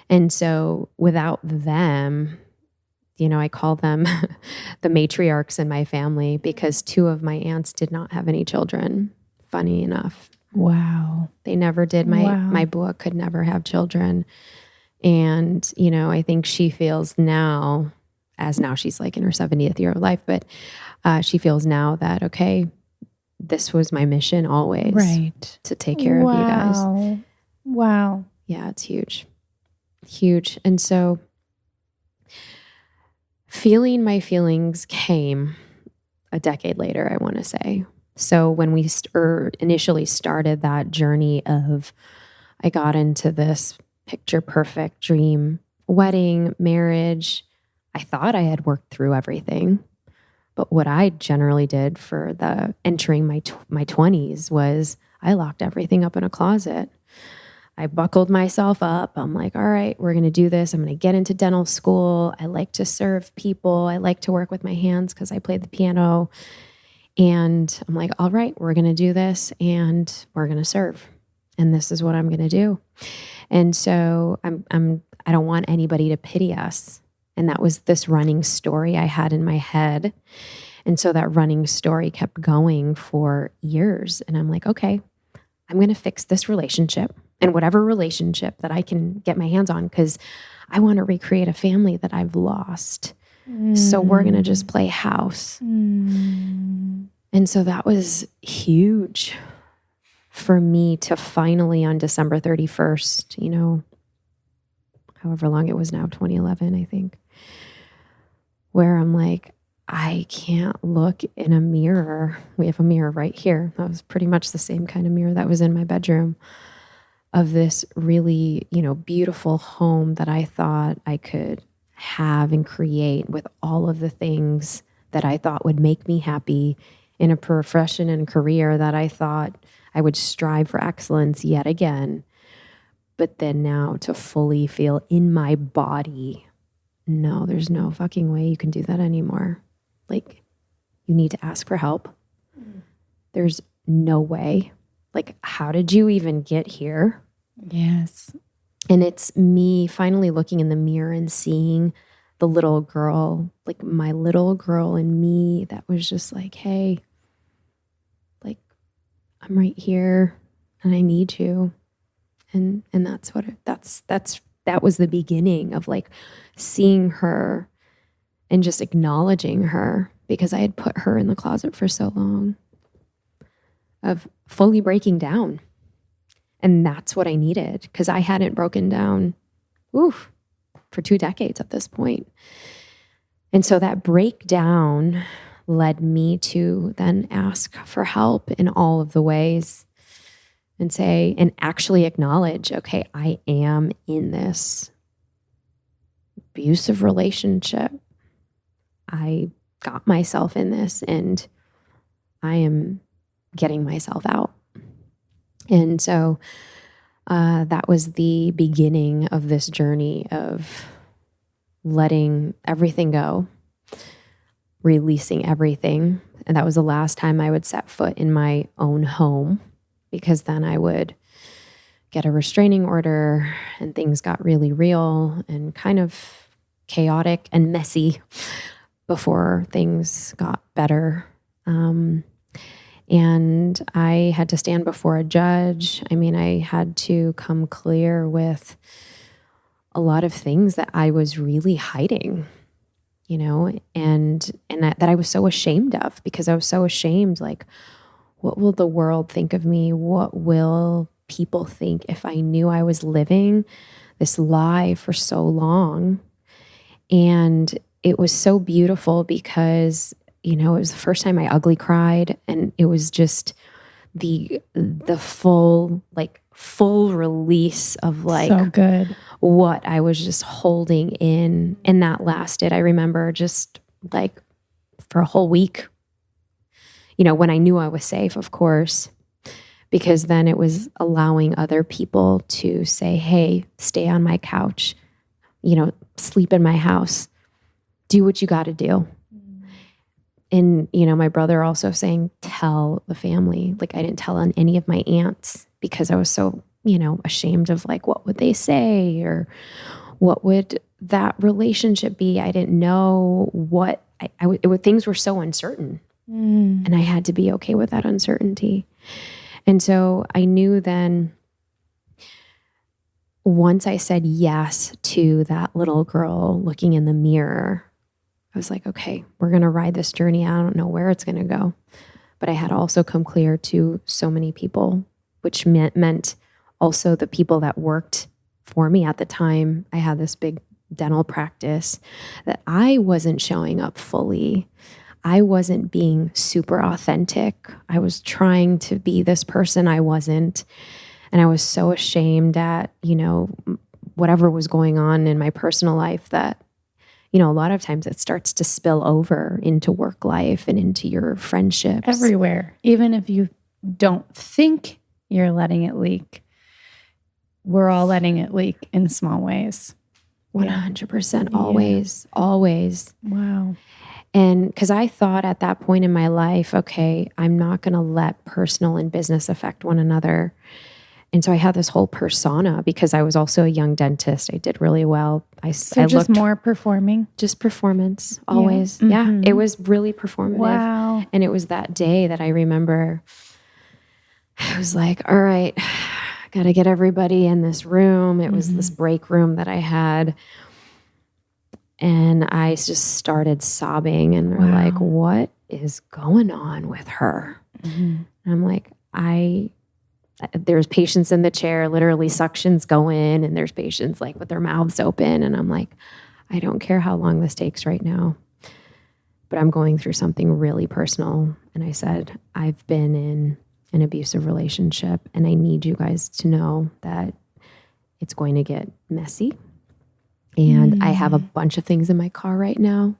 And so without them, I call them the matriarchs in my family, because 2 of my aunts did not have any children, funny enough. Wow. They never did. My bua could never have children. And, I think she feels now, now she's like in her 70th year of life, but she feels now that, okay, this was my mission always. Right. To take care of you guys. Wow. Yeah, it's huge. Huge. And so feeling my feelings came a decade later, I want to say. So when we initially started that journey of, I got into this picture perfect dream wedding, marriage, I thought I had worked through everything. But what I generally did for the entering my 20s was I locked everything up in a closet. I buckled myself up. I'm like, all right, we're going to do this. I'm going to get into dental school. I like to serve people. I like to work with my hands because I played the piano. And I'm like, all right, we're going to do this and we're going to serve. And this is what I'm going to do. And so I don't want anybody to pity us. And that was this running story I had in my head. And so that running story kept going for years. And I'm like, okay, I'm going to fix this relationship, and whatever relationship that I can get my hands on, because I want to recreate a family that I've lost. So we're going to just play house. And so that was huge for me to finally, on December 31st, however long it was now, 2011, I think, where I'm like, I can't look in a mirror. We have a mirror right here. That was pretty much the same kind of mirror that was in my bedroom, of this really, beautiful home that I thought I could have and create with all of the things that I thought would make me happy in a profession and career that I thought I would strive for excellence yet again. But then now to fully feel in my body, no, there's no fucking way you can do that anymore. Like, you need to ask for help. There's no way. Like, how did you even get here? Yes. And it's me finally looking in the mirror and seeing the little girl, like my little girl in me, that was just like, hey, like, I'm right here and I need you. And that's what that was the beginning of like seeing her and just acknowledging her, because I had put her in the closet for so long, of fully breaking down. And that's what I needed, because I hadn't broken down for 2 decades at this point. And so that breakdown led me to then ask for help in all of the ways and say, and actually acknowledge, okay, I am in this abusive relationship. I got myself in this, and I am getting myself out. And so that was the beginning of this journey of letting everything go, releasing everything. And that was the last time I would set foot in my own home, because then I would get a restraining order and things got really real and kind of chaotic and messy before things got better. And I had to stand before a judge. I mean, I had to come clear with a lot of things that I was really hiding, you know, and that I was so ashamed of, because I was so ashamed, like, what will the world think of me? What will people think if I knew I was living this lie for so long? And it was so beautiful because, you know, it was the first time I ugly cried, and it was just the full release of like so good. What I was just holding in. And that lasted, I remember, just like for a whole week, you know, when I knew I was safe, of course, because then it was allowing other people to say, hey, stay on my couch, you know, sleep in my house, do what you got to do. And, you know, my brother also saying, tell the family. Like, I didn't tell on any of my aunts because I was so, you know, ashamed of like, what would they say, or what would that relationship be? I didn't know what things were so uncertain, and I had to be okay with that uncertainty. And so I knew then, once I said yes to that little girl looking in the mirror, I was like, okay, we're going to ride this journey. I don't know where it's going to go. But I had also come clear to so many people, which meant also the people that worked for me at the time. I had this big dental practice that I wasn't showing up fully. I wasn't being super authentic. I was trying to be this person I wasn't. And I was so ashamed at, you know, whatever was going on in my personal life that, you know, a lot of times it starts to spill over into work life and into your friendships. Everywhere. Even if you don't think you're letting it leak, we're all letting it leak in small ways. 100%. Always. Yeah. Always. Wow. And because I thought at that point in my life, okay, I'm not going to let personal and business affect one another. And so I had this whole persona, because I was also a young dentist. I did really well. I just looked more performing? Just performance, always. Yeah. Mm-hmm. It was really performative. Wow. And it was that day that I remember, I was like, all right, got to get everybody in this room. It was this break room that I had. And I just started sobbing, and they're like, what is going on with her? And I'm like, there's patients in the chair, literally suctions go in, and there's patients like with their mouths open. And I'm like, I don't care how long this takes right now, but I'm going through something really personal. And I said, I've been in an abusive relationship, and I need you guys to know that it's going to get messy. And I have a bunch of things in my car right now.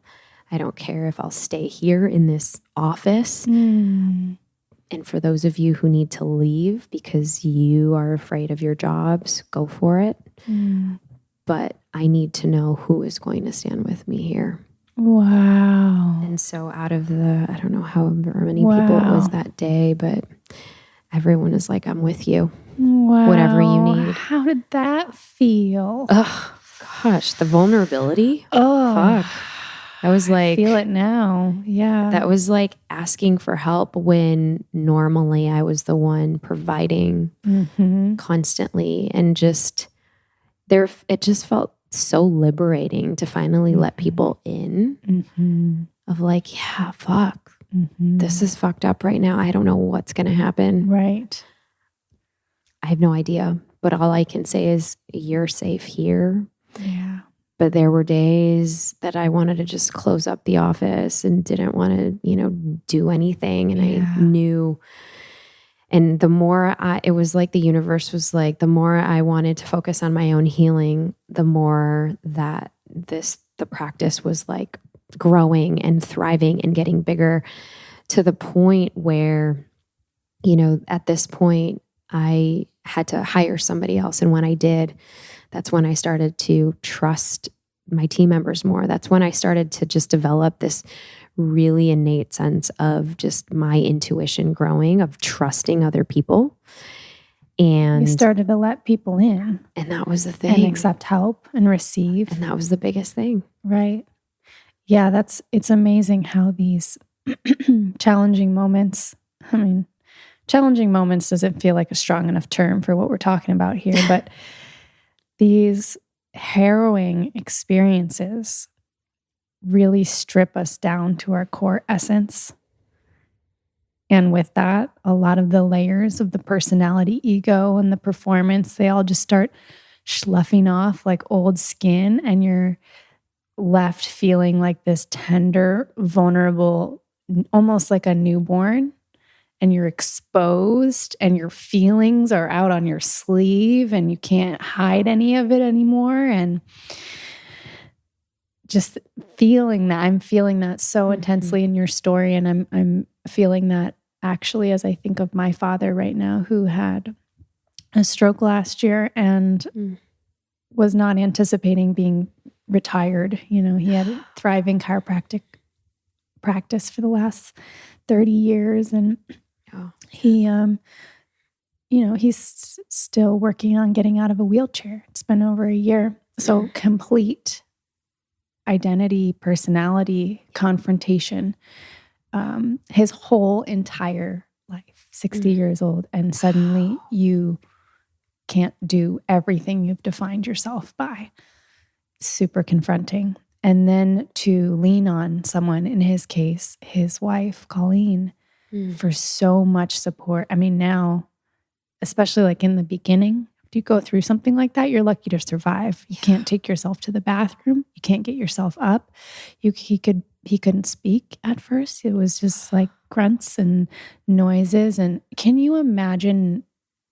I don't care if I'll stay here in this office. And for those of you who need to leave because you are afraid of your jobs, go for it. But I need to know who is going to stand with me here. Wow. And so out of the, I don't know however many people it was that day, but everyone is like, I'm with you. Wow. Whatever you need. How did that feel? Oh, gosh, the vulnerability. Oh, fuck. That was like, I feel it now. Yeah. That was like asking for help when normally I was the one providing constantly. And just it just felt so liberating to finally let people in of like, yeah, fuck. This is fucked up right now. I don't know what's going to happen. Right. I have no idea. But all I can say is you're safe here. Yeah. But there were days that I wanted to just close up the office and didn't want to, you know, do anything. And I knew, and the more it was like the universe was like, the more I wanted to focus on my own healing, the more that the practice was like growing and thriving and getting bigger, to the point where, at this point, I had to hire somebody else. And when I did, that's when I started to trust my team members more. That's when I started to just develop this really innate sense of just my intuition growing, of trusting other people. And you started to let people in. And that was the thing. And accept help and receive. And that was the biggest thing. Right. Yeah, it's amazing how these challenging moments, challenging moments doesn't feel like a strong enough term for what we're talking about here, but these harrowing experiences really strip us down to our core essence. And with that, a lot of the layers of the personality, ego, and the performance, they all just start sloughing off like old skin, and you're left feeling like this tender, vulnerable, almost like a newborn, and you're exposed and your feelings are out on your sleeve and you can't hide any of it anymore. And just feeling that, I'm feeling that so intensely in your story. And I'm feeling that actually as I think of my father right now, who had a stroke last year and was not anticipating being retired. He had a thriving chiropractic practice for the last 30 years. And he, he's still working on getting out of a wheelchair. It's been over a year. So complete identity, personality, confrontation, his whole entire life, 60 years old. And suddenly you can't do everything you've defined yourself by. Super confronting. And then to lean on someone, in his case, his wife, Colleen, for so much support. Now, especially like in the beginning, if you go through something like that, you're lucky to survive. You can't take yourself to the bathroom. You can't get yourself up. He couldn't speak at first. It was just like grunts and noises. And can you imagine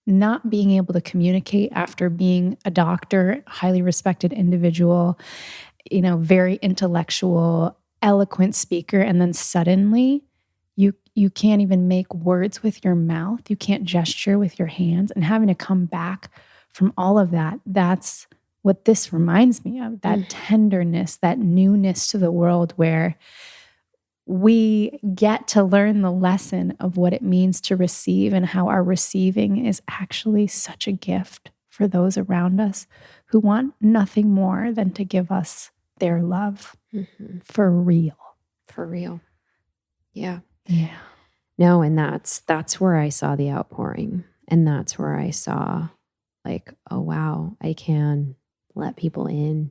not being able to communicate after being a doctor, highly respected individual, very intellectual, eloquent speaker, and then suddenly you can't even make words with your mouth. You can't gesture with your hands, and having to come back from all of that. That's what this reminds me of, that tenderness, that newness to the world, where we get to learn the lesson of what it means to receive, and how our receiving is actually such a gift for those around us who want nothing more than to give us their love for real. For real. Yeah. Yeah. No, and that's where I saw the outpouring. And that's where I saw like, oh, wow, I can let people in.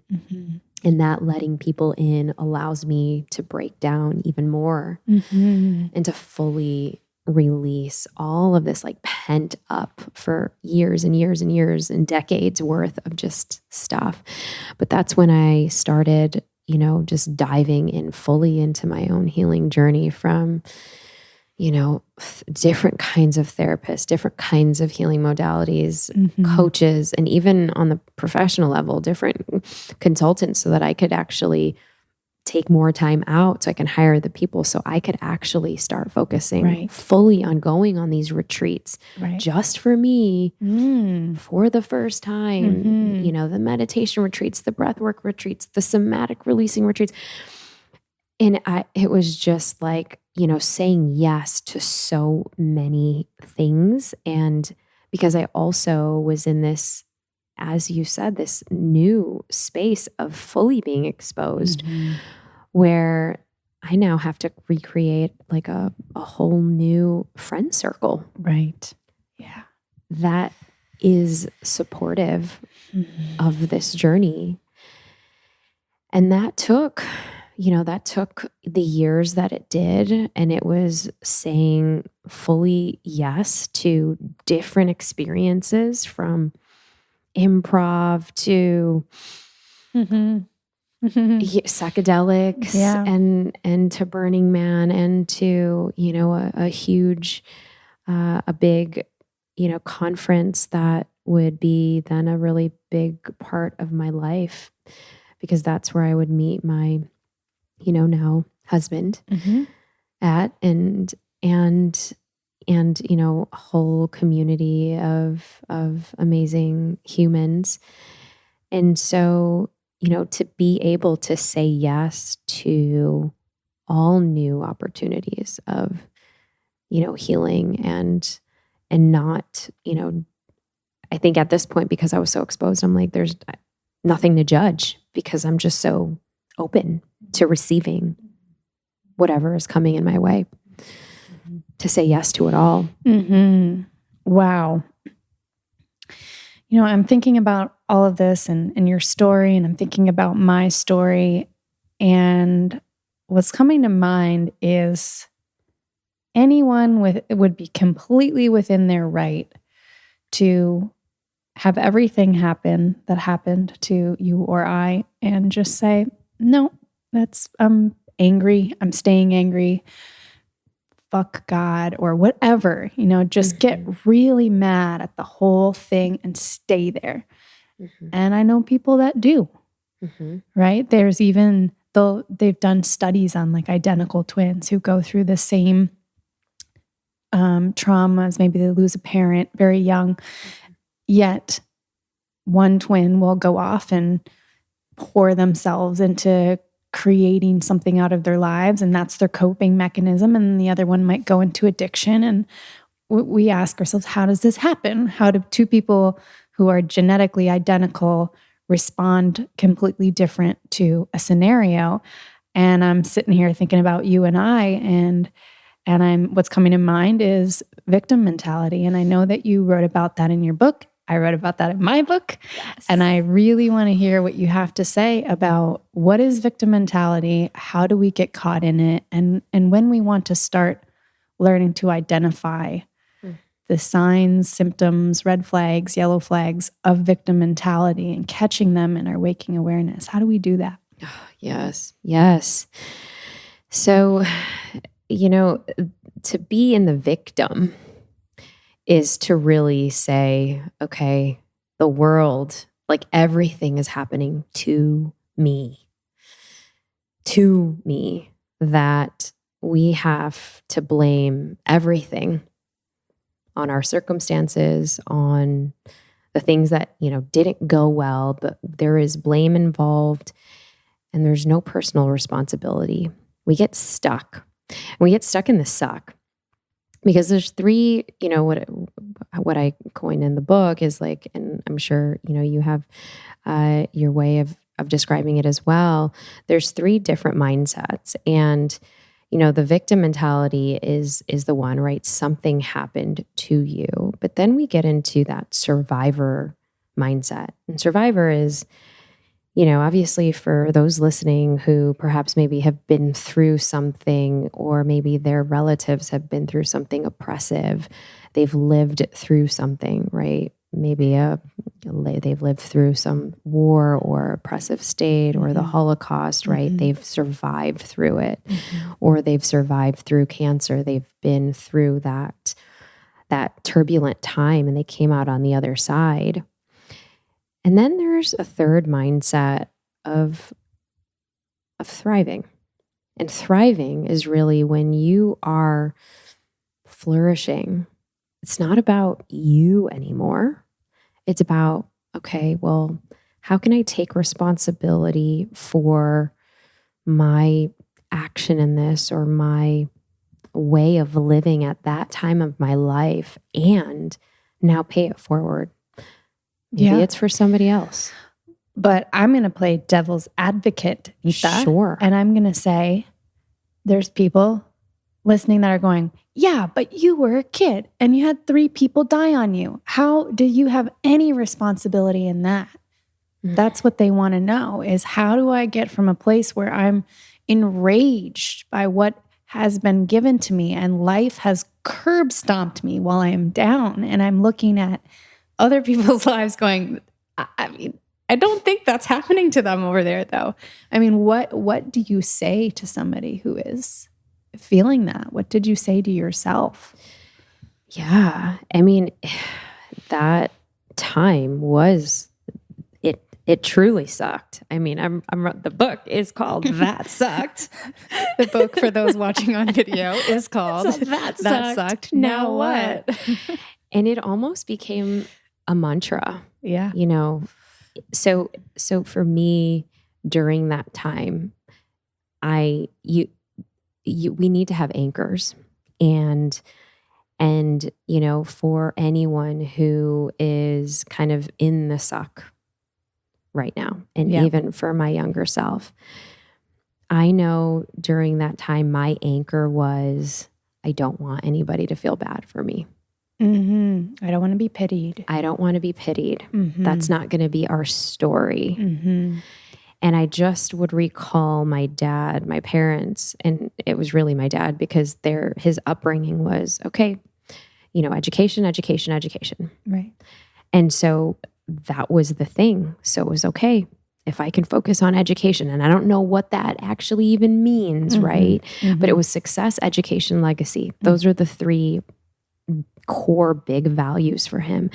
And that letting people in allows me to break down even more and to fully release all of this like pent up for years and years and years and decades worth of just stuff. But that's when I started, just diving in fully into my own healing journey from, different kinds of therapists, different kinds of healing modalities, coaches, and even on the professional level, different consultants, so that I could actually take more time out, so I can hire the people, so I could actually start focusing fully on going on these retreats just for me for the first time. The meditation retreats, the breathwork retreats, the somatic releasing retreats. And it was just like, saying yes to so many things. And because I also was in this, as you said, this new space of fully being exposed, where I now have to recreate like a whole new friend circle. Right. Yeah. That is supportive of this journey. And that took the years that it did. And it was saying fully yes to different experiences, from improv to psychedelics and to Burning Man, and to, a huge, a big, conference that would be then a really big part of my life, because that's where I would meet my, now husband. at, and a whole community of amazing humans. And so, to be able to say yes to all new opportunities of, healing and not, I think at this point, because I was so exposed, I'm like, there's nothing to judge because I'm just so open to receiving whatever is coming in my way, to say yes to it all. Mm-hmm. Wow. I'm thinking about all of this and your story, and I'm thinking about my story. And what's coming to mind is anyone would be completely within their right to have everything happen that happened to you or I and just say, no, I'm angry. I'm staying angry. Fuck God or whatever, just get really mad at the whole thing and stay there. And I know people that do, right? There's even, though they've done studies on like identical twins who go through the same traumas. Maybe they lose a parent very young, yet one twin will go off and pour themselves into creating something out of their lives, and that's their coping mechanism. And the other one might go into addiction. And we ask ourselves, how does this happen? How do two people who are genetically identical respond completely different to a scenario? And I'm sitting here thinking about you and I, and what's coming to mind is victim mentality. And I know that you wrote about that in your book. I wrote about that in my book. Yes. And I really want to hear what you have to say about what is victim mentality, how do we get caught in it, and when we want to start learning to identify the signs, symptoms, red flags, yellow flags of victim mentality and catching them in our waking awareness. How do we do that? Oh, yes. So, to be in the victim is to really say, okay, the world, like everything is happening to me, that we have to blame everything on our circumstances, on the things that, didn't go well, but there is blame involved and there's no personal responsibility. We get stuck. We get stuck in the suck. Because there's three, what I coined in the book is like, and I'm sure, you have your way of describing it as well. There's three different mindsets. And, the victim mentality is the one, right? Something happened to you. But then we get into that survivor mindset. And survivor is, obviously for those listening who perhaps maybe have been through something, or maybe their relatives have been through something oppressive, they've lived through something, right? Maybe they've lived through some war or oppressive state or the Holocaust, right? They've survived through it, or they've survived through cancer. They've been through that turbulent time and they came out on the other side. And then there's a third mindset of thriving. And thriving is really when you are flourishing. It's not about you anymore. It's about, okay, well, how can I take responsibility for my action in this or my way of living at that time of my life and now pay it forward? Maybe it's for somebody else. But I'm going to play devil's advocate, Neeta. Sure. And I'm going to say there's people listening that are going, yeah, but you were a kid and you had 3 people die on you. How do you have any responsibility in that? That's what they want to know is, how do I get from a place where I'm enraged by what has been given to me and life has curb stomped me while I am down, and I'm looking at other people's lives going, I don't think that's happening to them over there, though. I mean, what do you say to somebody who is feeling that? What did you say to yourself? Yeah. I mean, that time was, it truly sucked. I mean, the book is called That Sucked. The book, for those watching on video, is called That Sucked. Now what? And it almost became a mantra. Yeah. You know, so for me during that time, we need to have anchors. And you know, for anyone who is kind of in the suck right now, and even for my younger self, I know during that time, my anchor was, I don't want anybody to feel bad for me. Mm-hmm. I don't want to be pitied. I don't want to be pitied. Mm-hmm. That's not going to be our story. Mm-hmm. And I just would recall my dad, my parents, and it was really my dad because his upbringing was, okay, you know, education. Right. And so that was the thing. So it was okay if I can focus on education. And I don't know what that actually even means, right? Mm-hmm. But it was success, education, legacy. Those are the three core big values for him.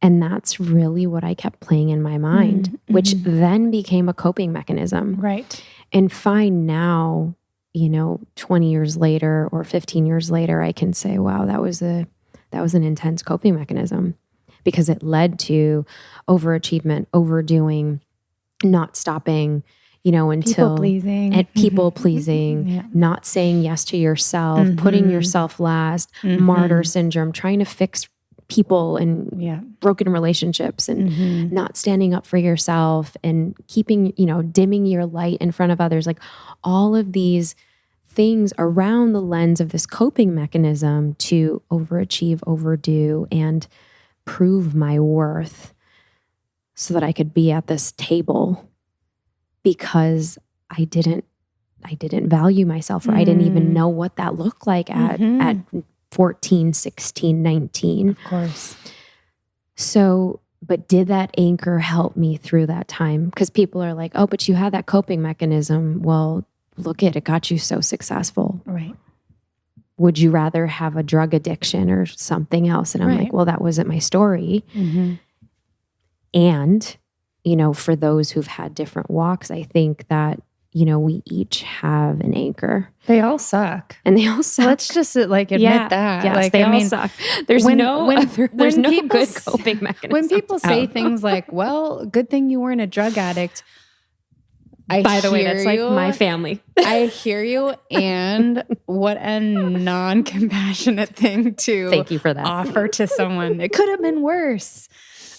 And that's really what I kept playing in my mind, which then became a coping mechanism. Right. And fine now, you know, 20 years later or 15 years later, I can say, wow, that was an intense coping mechanism because it led to overachievement, overdoing, not stopping, you know, until people pleasing, not saying yes to yourself, putting yourself last, martyr syndrome, trying to fix people and broken relationships and not standing up for yourself and keeping, you know, dimming your light in front of others. Like all of these things around the lens of this coping mechanism to overachieve, overdo, and prove my worth so that I could be at this table because I didn't value myself, or I didn't even know what that looked like at 14, 16, 19. Of course. So, but did that anchor help me through that time? Because people are like, oh, but you had that coping mechanism. Well, look it got you so successful. Right. Would you rather have a drug addiction or something else? And I'm like, well, that wasn't my story. And, you know, for those who've had different walks, I think that, you know, we each have an anchor. They all suck. And they all suck. Let's just admit that. Yes, like, they all suck. There's no good coping mechanism. When people say things like, well, good thing you weren't a drug addict. By the way, that's like my family. I hear you. And what a non-compassionate thing to thank you for that. Offer to someone. It could have been worse.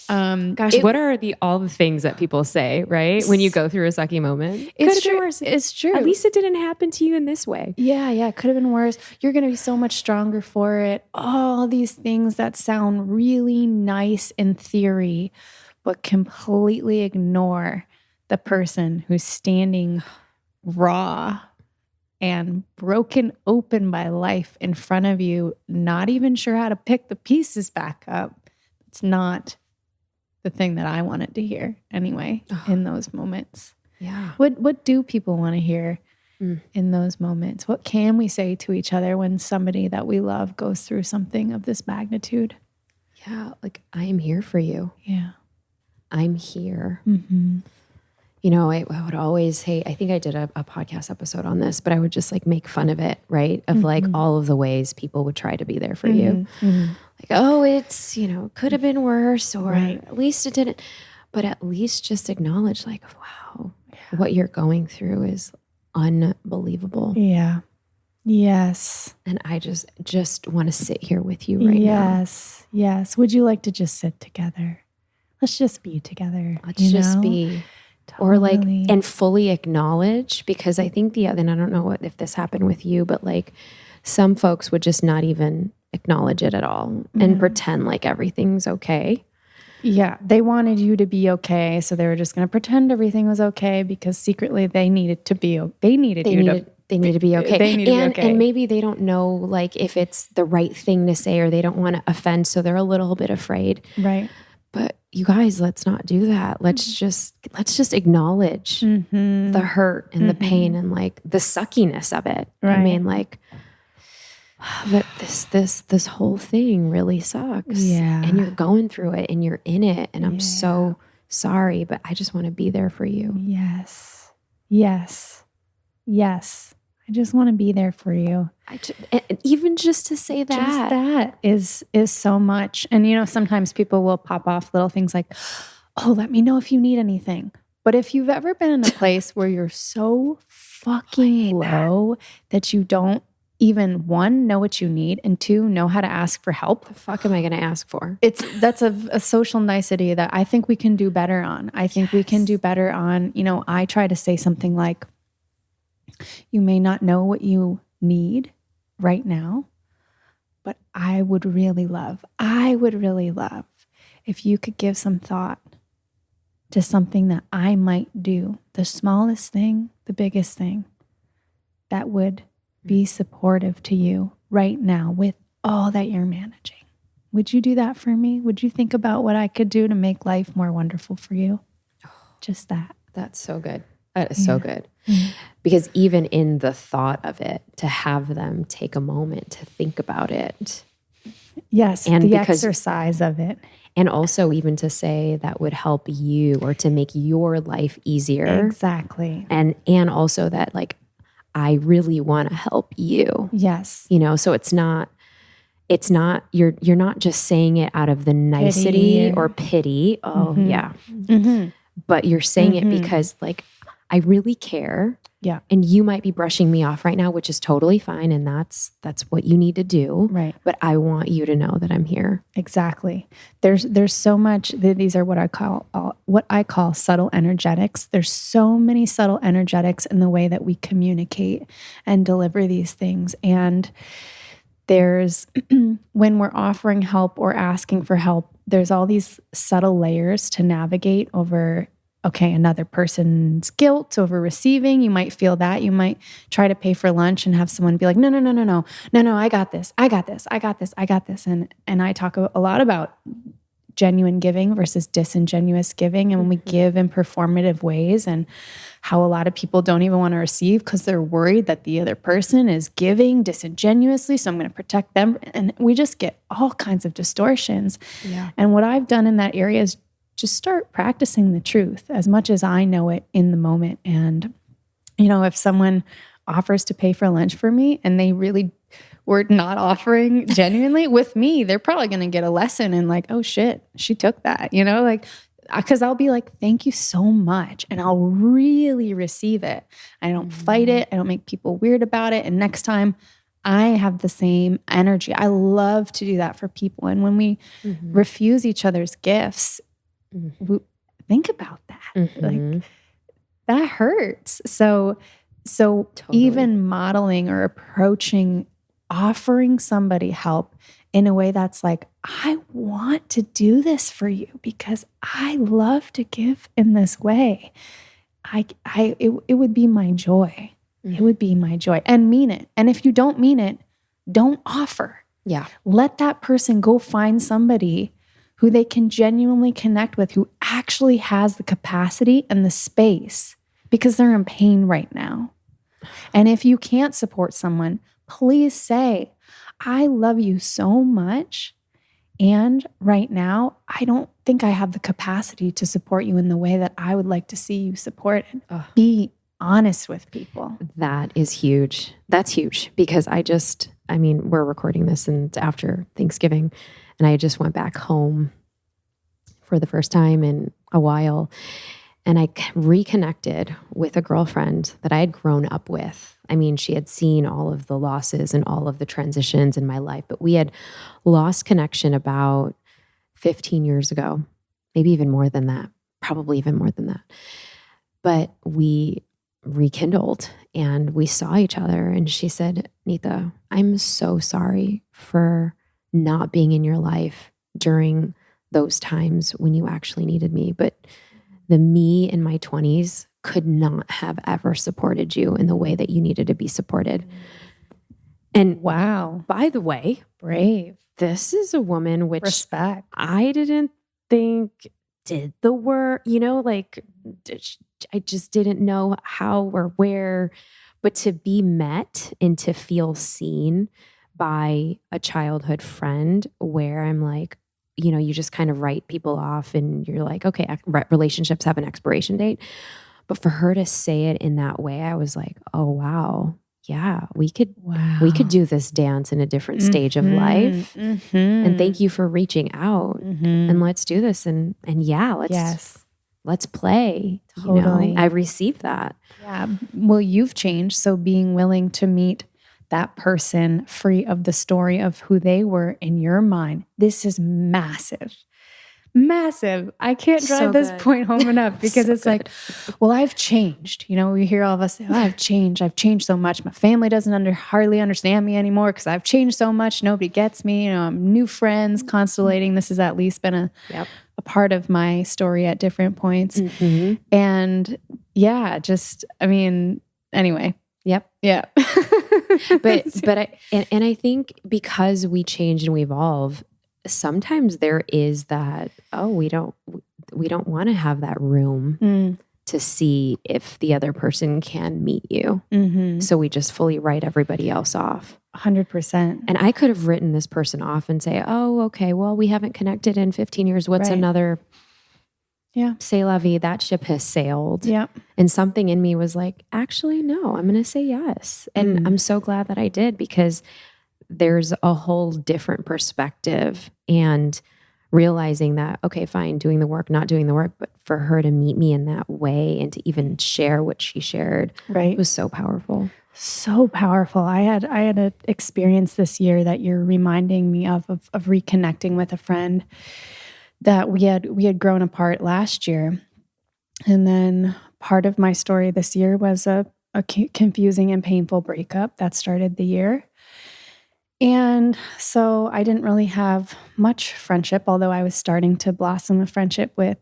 What are all the things that people say, right? When you go through a sucky moment. It's true. It's true. At least it didn't happen to you in this way. Yeah. It could have been worse. You're going to be so much stronger for it. All these things that sound really nice in theory, but completely ignore the person who's standing raw and broken open by life in front of you, not even sure how to pick the pieces back up. It's not the thing that I wanted to hear anyway in those moments. Yeah. What do people want to hear in those moments? What can we say to each other when somebody that we love goes through something of this magnitude? Yeah. Like, I am here for you. Yeah. I'm here. You know, I would always say, I think I did a podcast episode on this, but I would just like make fun of it, right? Of like all of the ways people would try to be there for you. Like, oh, it's, you know, could have been worse, or at least it didn't. But at least just acknowledge like, wow, what you're going through is unbelievable. Yeah. Yes. And I just want to sit here with you right now. Yes. Would you like to just sit together? Let's just be together. Let's just be. Totally. Or like, and fully acknowledge, because I think and I don't know if this happened with you, but like some folks would just not even acknowledge it at all and pretend like everything's okay. Yeah. They wanted you to be okay. So they were just going to pretend everything was okay because secretly they needed to be, they need to be okay. They need to be okay. And maybe they don't know like if it's the right thing to say, or they don't want to offend. So they're a little bit afraid. Right. But you guys, let's not do that. Let's just acknowledge the hurt and the pain and like the suckiness of it. Right. I mean, like that this whole thing really sucks. Yeah. And you're going through it and you're in it. And I'm so sorry, but I just want to be there for you. Yes. Yes. Yes. I just want to be there for you. And even just to say that. Just that is so much. And, you know, sometimes people will pop off little things like, oh, let me know if you need anything. But if you've ever been in a place where you're so fucking low that you don't even, one, know what you need, and two, know how to ask for help. The fuck am I going to ask for? That's a social nicety that I think we can do better on. I think we can do better on, you know, I try to say something like, you may not know what you need right now, but I would really love if you could give some thought to something that I might do, the smallest thing, the biggest thing, that would be supportive to you right now with all that you're managing. Would you do that for me? Would you think about what I could do to make life more wonderful for you? Just that. That's so good. That is so good. Because even in the thought of it, to have them take a moment to think about it. Yes, and the exercise of it. And also even to say that would help you or to make your life easier. Exactly. And also that like, I really want to help you. Yes. You know, so it's not, you're not just saying it out of the nicety or pity. Oh yeah. Mm-hmm. But you're saying it because like, I really care. Yeah. And you might be brushing me off right now, which is totally fine. And that's what you need to do. Right. But I want you to know that I'm here. Exactly. There's so much, these are what I call subtle energetics. There's so many subtle energetics in the way that we communicate and deliver these things. And there's, when we're offering help or asking for help, there's all these subtle layers to navigate over. Okay, another person's guilt over receiving. You might feel that. You might try to pay for lunch and have someone be like, no, I got this. And I talk a lot about genuine giving versus disingenuous giving. And when we give in performative ways, and how a lot of people don't even want to receive because they're worried that the other person is giving disingenuously. So I'm going to protect them. And we just get all kinds of distortions. Yeah. And what I've done in that area is just start practicing the truth as much as I know it in the moment. And, you know, if someone offers to pay for lunch for me and they really were not offering genuinely with me, they're probably going to get a lesson in like, oh shit, she took that, you know, like, because I'll be like, thank you so much. And I'll really receive it. I don't fight it. I don't make people weird about it. And next time I have the same energy. I love to do that for people. And when we refuse each other's gifts, think about that. Like that hurts. So totally. Even modeling or approaching, offering somebody help in a way that's like, I want to do this for you because I love to give in this way. It would be my joy. It would be my joy, and mean it. And if you don't mean it, don't offer. Yeah. Let that person go find somebody who they can genuinely connect with, who actually has the capacity and the space, because they're in pain right now. And if you can't support someone, please say, I love you so much. And right now, I don't think I have the capacity to support you in the way that I would like to see you supported. Be honest with people. That is huge. That's huge because we're recording this and it's after Thanksgiving. And I just went back home for the first time in a while. And I reconnected with a girlfriend that I had grown up with. I mean, she had seen all of the losses and all of the transitions in my life, but we had lost connection about 15 years ago, maybe even more than that, probably even more than that. But we rekindled and we saw each other. And she said, Neeta, I'm so sorry for not being in your life during those times when you actually needed me. But the me in my 20s could not have ever supported you in the way that you needed to be supported. And wow, by the way, brave. This is a woman which respect. I didn't think did the work, like I just didn't know how or where, but to be met and to feel seen by a childhood friend where I'm like, you just kind of write people off and you're like, okay, relationships have an expiration date. But for her to say it in that way, I was like, oh, wow. Yeah, we could do this dance in a different stage of life. And thank you for reaching out and let's do this. And yeah, let's play. Totally. I received that. Yeah. Well, you've changed. So being willing to meet that person free of the story of who they were in your mind, this is massive. Massive. I can't drive this point home enough because it's like, well, I've changed. We hear all of us say, oh, I've changed. I've changed so much. My family doesn't hardly understand me anymore because I've changed so much. Nobody gets me. I'm new friends, constellating. This has at least been a part of my story at different points. And yeah, anyway. Yep. Yeah. I think because we change and we evolve, sometimes there is that, we don't want to have that room to see if the other person can meet you. So we just fully write everybody else off. 100%. And I could have written this person off and say, oh, okay, well, we haven't connected in 15 years. What's another? Yeah. C'est la vie. That ship has sailed. Yeah. And something in me was like, actually, no, I'm going to say yes. And I'm so glad that I did, because there's a whole different perspective and realizing that, okay, fine, doing the work, not doing the work, but for her to meet me in that way and to even share what she shared was so powerful. So powerful. I had an experience this year that you're reminding me of reconnecting with a friend that we had grown apart last year. And then part of my story this year was a confusing and painful breakup that started the year. And so I didn't really have much friendship, although I was starting to blossom a friendship with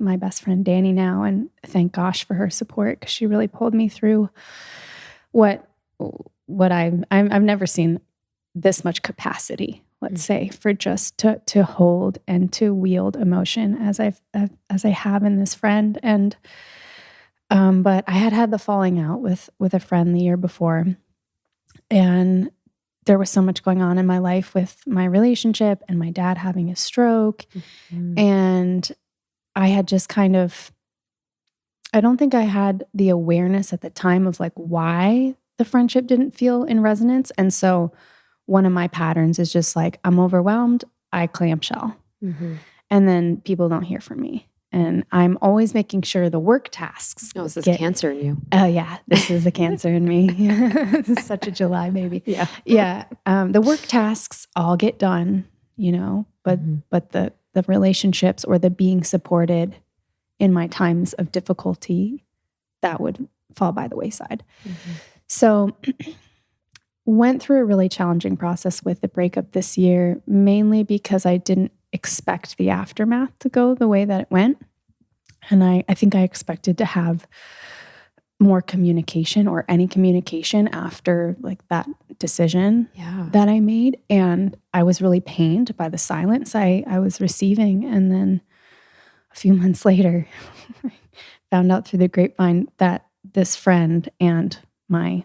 my best friend Danny now. And thank gosh for her support, because she really pulled me through what I've never seen this much capacity, let's say, for just to hold and to wield emotion as I have in this friend. And but I had the falling out with a friend the year before, and there was so much going on in my life with my relationship and my dad having a stroke. And I had just I don't think I had the awareness at the time of like why the friendship didn't feel in resonance. And so one of my patterns is just like, I'm overwhelmed, I clamshell. And then people don't hear from me. And I'm always making sure the work tasks. Oh, this is cancer in you. Oh yeah, this is the cancer in me. This is such a July baby. Yeah. Yeah. The work tasks all get done, but the relationships or the being supported in my times of difficulty, that would fall by the wayside. So went through a really challenging process with the breakup this year, mainly because I didn't expect the aftermath to go the way that it went. And I think I expected to have more communication or any communication after like that decision that I made. And I was really pained by the silence I was receiving. And then a few months later, I found out through the grapevine that this friend and my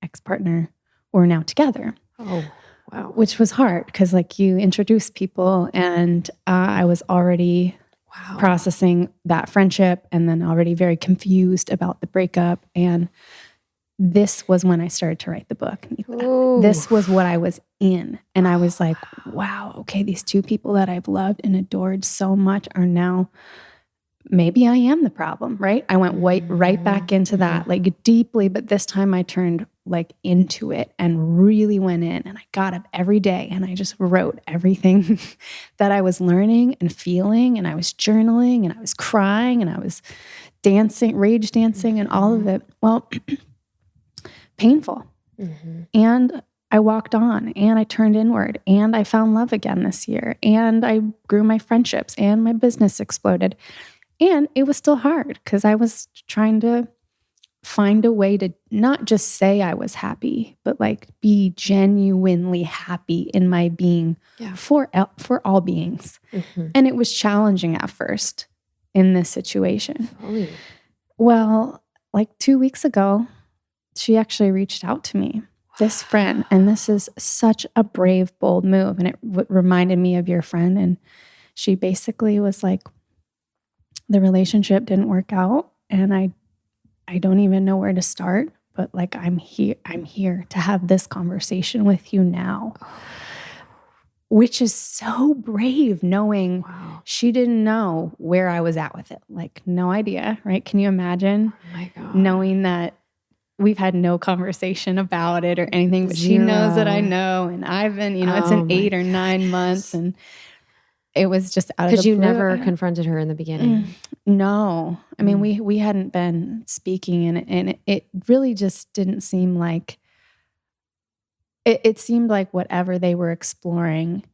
ex-partner were now together. Oh, wow. Which was hard because like you introduce people, and I was already processing that friendship and then already very confused about the breakup. And this was when I started to write the book. This was what I was in. And I was like, wow, okay, these two people that I've loved and adored so much are now, maybe I am the problem, right? I went right back into that, like deeply, but this time I turned like into it and really went in, and I got up every day and I just wrote everything that I was learning and feeling, and I was journaling and I was crying and I was dancing, rage dancing and all of it. Well, painful. And I walked on and I turned inward and I found love again this year, and I grew my friendships and my business exploded. And it was still hard because I was trying to find a way to not just say I was happy, but like be genuinely happy in my being for all beings. And it was challenging at first in this situation. Well, like 2 weeks ago, she actually reached out to me. this friend, and this is such a brave, bold move. And it reminded me of your friend. And she basically was like, the relationship didn't work out. And I don't even know where to start, but like, I'm here to have this conversation with you now, which is so brave, knowing she didn't know where I was at with it. Like, no idea, right? Can you imagine knowing that we've had no conversation about it or anything, but she knows that I know, and I've been, it's an 8 or 9 months, and it was just out of the blue. Because you never confronted her in the beginning. No. I mean, we hadn't been speaking, and it really just didn't seem like, it seemed like whatever they were exploring,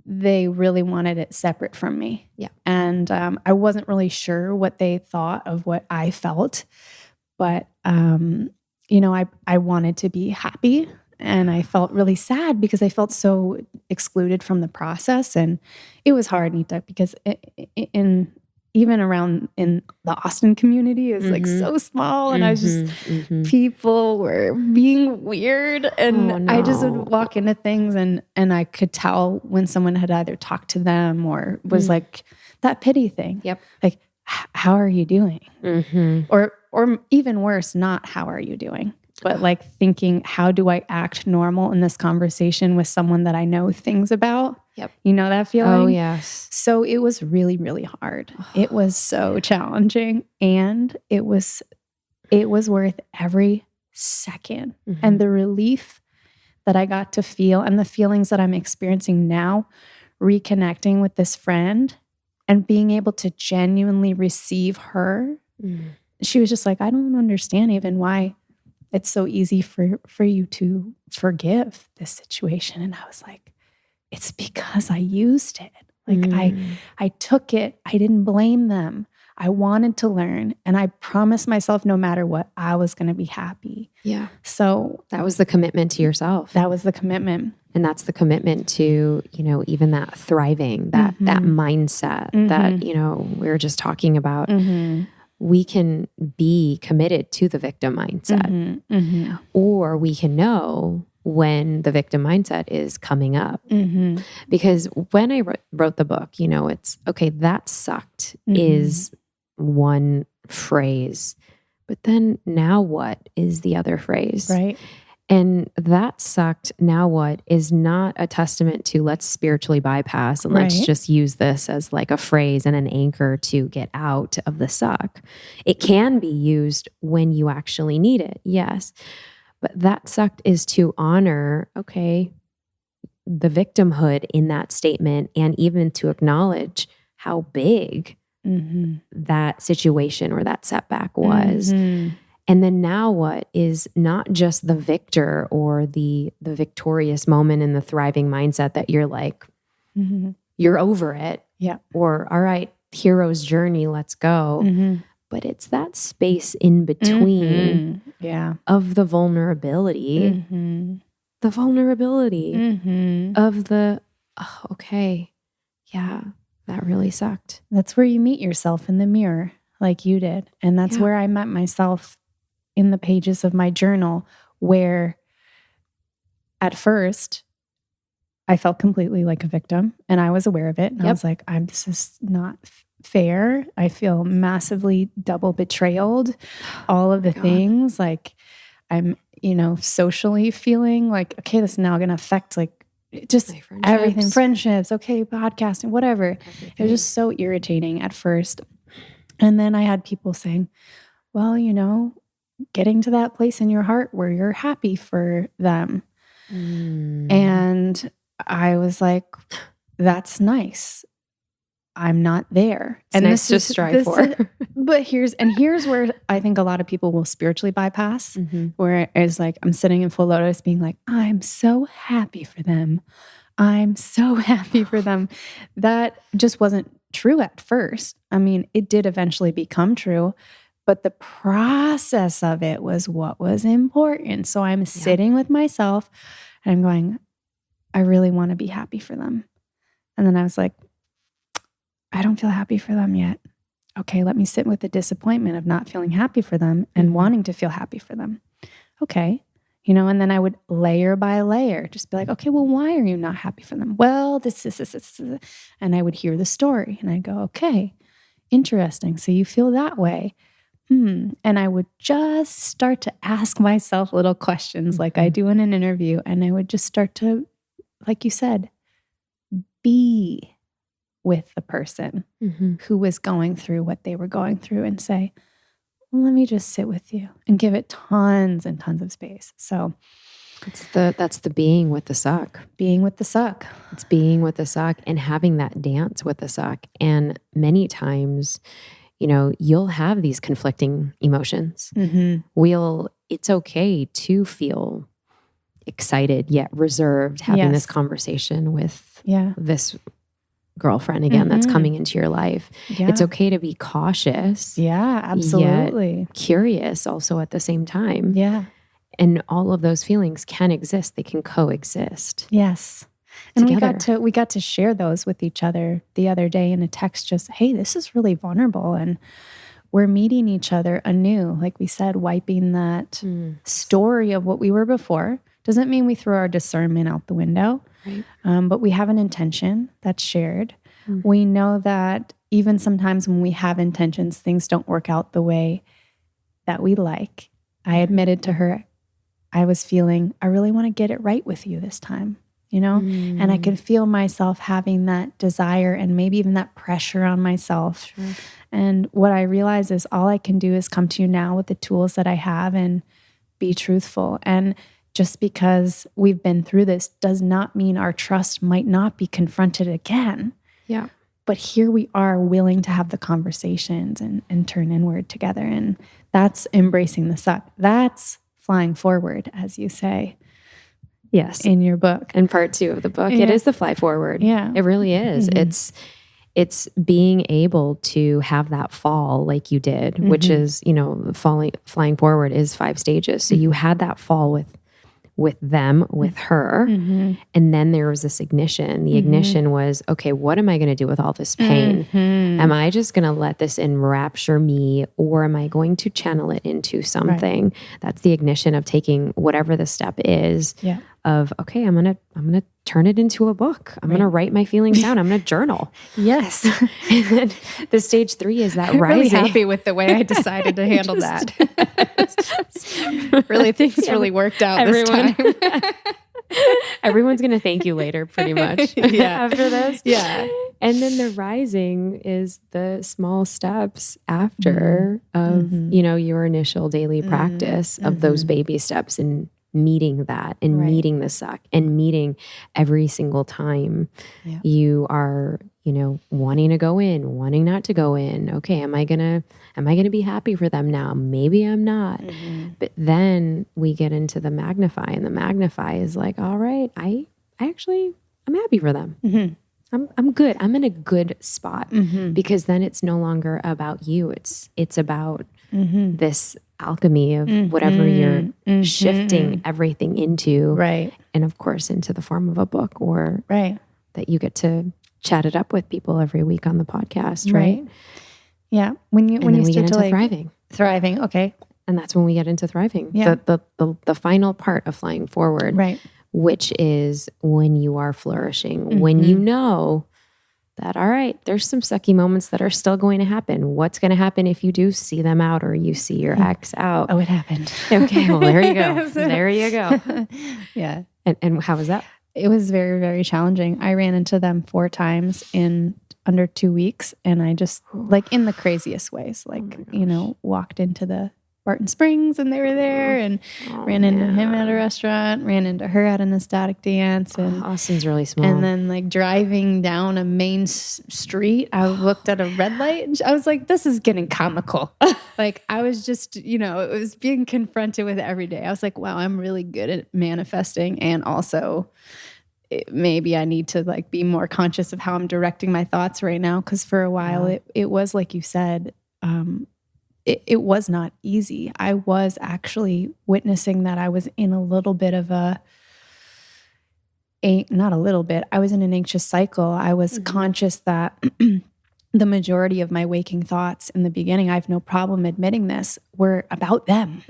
they really wanted it separate from me. Yeah. And I wasn't really sure what they thought of what I felt, but, I wanted to be happy, and I felt really sad because I felt so excluded from the process. And it was hard, Neeta, because even around in the Austin community is like so small, and I was just, people were being weird, and I just would walk into things and I could tell when someone had either talked to them or was like that pity thing. Yep. Like, how are you doing? Or even worse, not how are you doing, but like thinking, how do I act normal in this conversation with someone that I know things about? Yep. You know that feeling? Oh, yes. So it was really, really hard. It was so challenging, and it was worth every second. And the relief that I got to feel, and the feelings that I'm experiencing now, reconnecting with this friend and being able to genuinely receive her. She was just like, I don't understand even why it's so easy for you to forgive this situation. And I was like, it's because I used it. Like I took it. I didn't blame them. I wanted to learn, and I promised myself no matter what, I was going to be happy. Yeah. So that was the commitment to yourself. That was the commitment. And that's the commitment to, even that thriving, that mindset that, we were just talking about. We can be committed to the victim mindset, or we can know when the victim mindset is coming up. Because when I wrote the book, it's okay, that sucked is one phrase, but then now what is the other phrase? Right. And that sucked, now what is not a testament to let's spiritually bypass and let's just use this as like a phrase and an anchor to get out of the suck. It can be used when you actually need it, yes. But that sucked is to honor, okay, the victimhood in that statement, and even to acknowledge how big that situation or that setback was. And then now what is not just the victor or the victorious moment in the thriving mindset that you're like, you're over it. Yeah. Or, all right, hero's journey, let's go. But it's that space in between of the vulnerability, of the, oh, okay, yeah, that really sucked. That's where you meet yourself in the mirror, like you did. And that's where I met myself in the pages of my journal, where at first I felt completely like a victim, and I was aware of it. And I was like, this is not fair. I feel massively double betrayed. All of the things, like I'm, socially feeling like, okay, this is now going to affect like just everything, friendships, okay, podcasting, whatever. Everything. It was just so irritating at first. And then I had people saying, well, getting to that place in your heart where you're happy for them. And I was like, that's nice. I'm not there. It's nice to strive for. But here's where I think a lot of people will spiritually bypass, where it's like, I'm sitting in full lotus being like, I'm so happy for them. I'm so happy for them. That just wasn't true at first. I mean, it did eventually become true, but the process of it was what was important. So I'm sitting with myself and I'm going, I really want to be happy for them. And then I was like, I don't feel happy for them yet. Okay, let me sit with the disappointment of not feeling happy for them and wanting to feel happy for them. Okay, and then I would layer by layer just be like, okay, well, why are you not happy for them? Well, this. And I would hear the story and I'd go, okay, interesting. So you feel that way. And I would just start to ask myself little questions like I do in an interview. And I would just start to, like you said, be with the person who was going through what they were going through and say, let me just sit with you and give it tons and tons of space. So that's the being with the suck. Being with the suck. It's being with the suck and having that dance with the suck. And many times, you'll have these conflicting emotions. It's okay to feel excited yet reserved having this conversation with this girlfriend again that's coming into your life. It's okay to be cautious. Yeah, absolutely. Yet curious also at the same time. Yeah. And all of those feelings can exist. They can coexist. Yes. And together. we got to share those with each other the other day in a text, just, hey, this is really vulnerable. And we're meeting each other anew. Like we said, wiping that story of what we were before. Doesn't mean we throw our discernment out the window. Right. But we have an intention that's shared. We know that even sometimes when we have intentions, things don't work out the way that we like. I admitted to her, I was feeling, I really want to get it right with you this time, and I could feel myself having that desire and maybe even that pressure on myself. Sure. And what I realize is all I can do is come to you now with the tools that I have and be truthful. And just because we've been through this does not mean our trust might not be confronted again. Yeah. But here we are willing to have the conversations and turn inward together. And that's embracing the suck. That's flying forward, as you say. Yes. In your book. And part 2 of the book, it is the fly forward. Yeah. It really is. It's being able to have that fall like you did, which is, flying forward is 5 stages. So you had that fall with them, with her. And then there was this ignition. The ignition was, okay, what am I going to do with all this pain? Am I just going to let this enrapture me, or am I going to channel it into something? Right. That's the ignition of taking whatever the step is of, okay, I'm going to turn it into a book. I'm going to write my feelings down. I'm going to journal. Yes. And then the stage 3 is that I'm rising. really happy with the way I decided to handle that. Really, things really worked out this time. Everyone's going to thank you later, pretty much, after this. Yeah. And then the rising is the small steps after of, your initial daily practice of those baby steps and meeting that and meeting the suck and meeting every single time you are, wanting to go in, wanting not to go in. Okay, am I gonna be happy for them now? Maybe I'm not. But then we get into the magnify, and the magnify is like, all right, I'm happy for them. I'm good. I'm in a good spot because then it's no longer about you. It's about this alchemy of whatever you're shifting everything into. Right. And of course, into the form of a book or that you get to chat it up with people every week on the podcast. Right. Yeah. When you get into thriving. Thriving. Okay. And that's when we get into thriving. Yeah. The final part of flying forward. Right. Which is when you are flourishing, when you know that, all right, there's some sucky moments that are still going to happen. What's going to happen if you do see them out or you see your ex out? Oh, it happened. Okay, well, there you go. There you go. Yeah. And how was that? It was very, very challenging. I ran into them 4 times in under 2 weeks. And I just, like, in the craziest ways, like, walked into the Barton Springs and they were there, and ran into him at a restaurant, ran into her at an ecstatic dance. And Austin's really small. And then, like, driving down a main street, I looked at a red light and I was like, this is getting comical. Like, I was just, it was being confronted with every day. I was like, wow, I'm really good at manifesting. And also maybe I need to, like, be more conscious of how I'm directing my thoughts right now. Cause for a while it was, like you said, it was not easy. I was actually witnessing that I was in a little bit of not a little bit, I was in an anxious cycle. I was conscious that the majority of my waking thoughts in the beginning, I have no problem admitting this, were about them.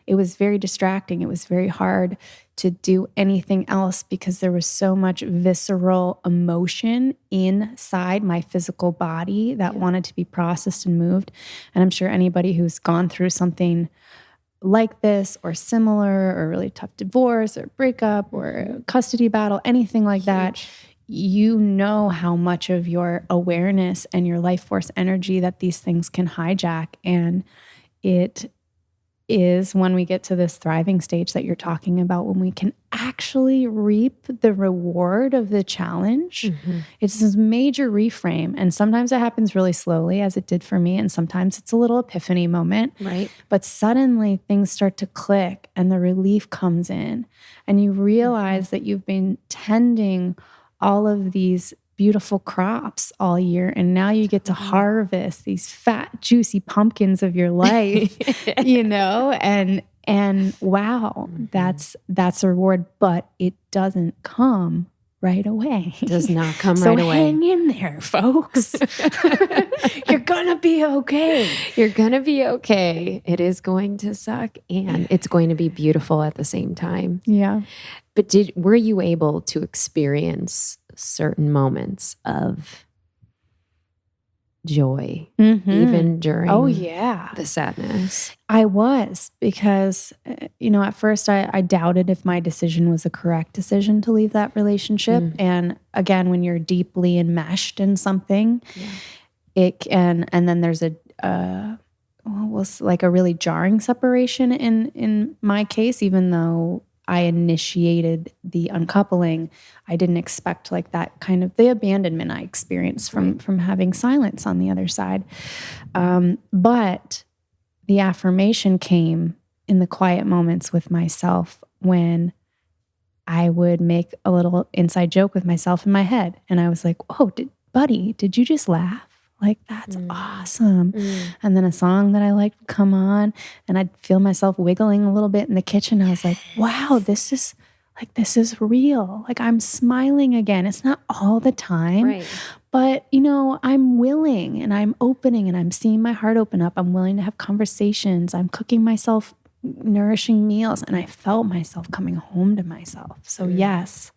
It was very distracting. It was very hard to do anything else because there was so much visceral emotion inside my physical body that wanted to be processed and moved. And I'm sure anybody who's gone through something like this or similar, or really tough divorce or breakup or custody battle, anything like that, you know how much of your awareness and your life force energy that these things can hijack. And it is when we get to this thriving stage that you're talking about, when we can actually reap the reward of the challenge. It's this major reframe. And sometimes it happens really slowly, as it did for me. And sometimes it's a little epiphany moment. Right. But suddenly things start to click and the relief comes in. And you realize that you've been tending all of these beautiful crops all year, and now you get to harvest these fat, juicy pumpkins of your life, you know, and wow, that's a reward, but it doesn't come right away. It does not come so right away. Hang in there, folks. You're gonna be okay. You're gonna be okay. It is going to suck, and it's going to be beautiful at the same time. Yeah. But were you able to experience certain moments of joy, even during the sadness? I was, because, you know, at first I doubted if my decision was a correct decision to leave that relationship. And again, when you're deeply enmeshed in something, it can, and then there's was like a really jarring separation in my case, even though I initiated the uncoupling, I didn't expect like that kind of the abandonment I experienced from having silence on the other side. But the affirmation came in the quiet moments with myself, when I would make a little inside joke with myself in my head. And I was like, oh, buddy, did you just laugh? Like, that's awesome. And then a song that I liked would come on, and I'd feel myself wiggling a little bit in the kitchen. I was like, wow, this is real. Like, I'm smiling again. It's not all the time, but you know, I'm willing and I'm opening and I'm seeing my heart open up. I'm willing to have conversations. I'm cooking myself nourishing meals, and I felt myself coming home to myself. So yes.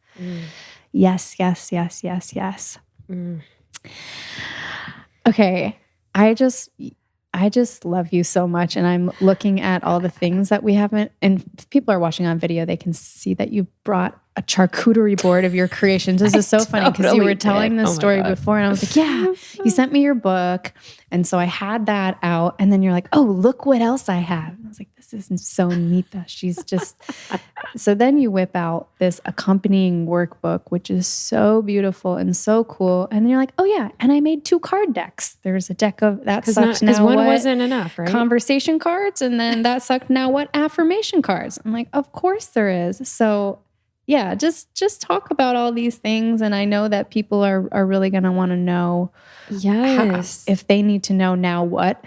Okay, I just love you so much, and I'm looking at all the things that we haven't, and if people are watching on video, they can see that you brought a charcuterie board of your creations. This is so funny because you were telling this story before, and I was like, yeah, you sent me your book. And so I had that out, and then you're like, oh, look what else I have. And I was like, this isn't so Neeta. She's just, so then you whip out this accompanying workbook, which is so beautiful and so cool. And then you're like, oh yeah, and I made 2 card decks. There's a deck of that sucked now one what wasn't enough, right? Conversation cards, and then that sucked now what affirmation cards. I'm like, of course there is. So yeah, just talk about all these things. And I know that people are really going to want to know if they need to know now what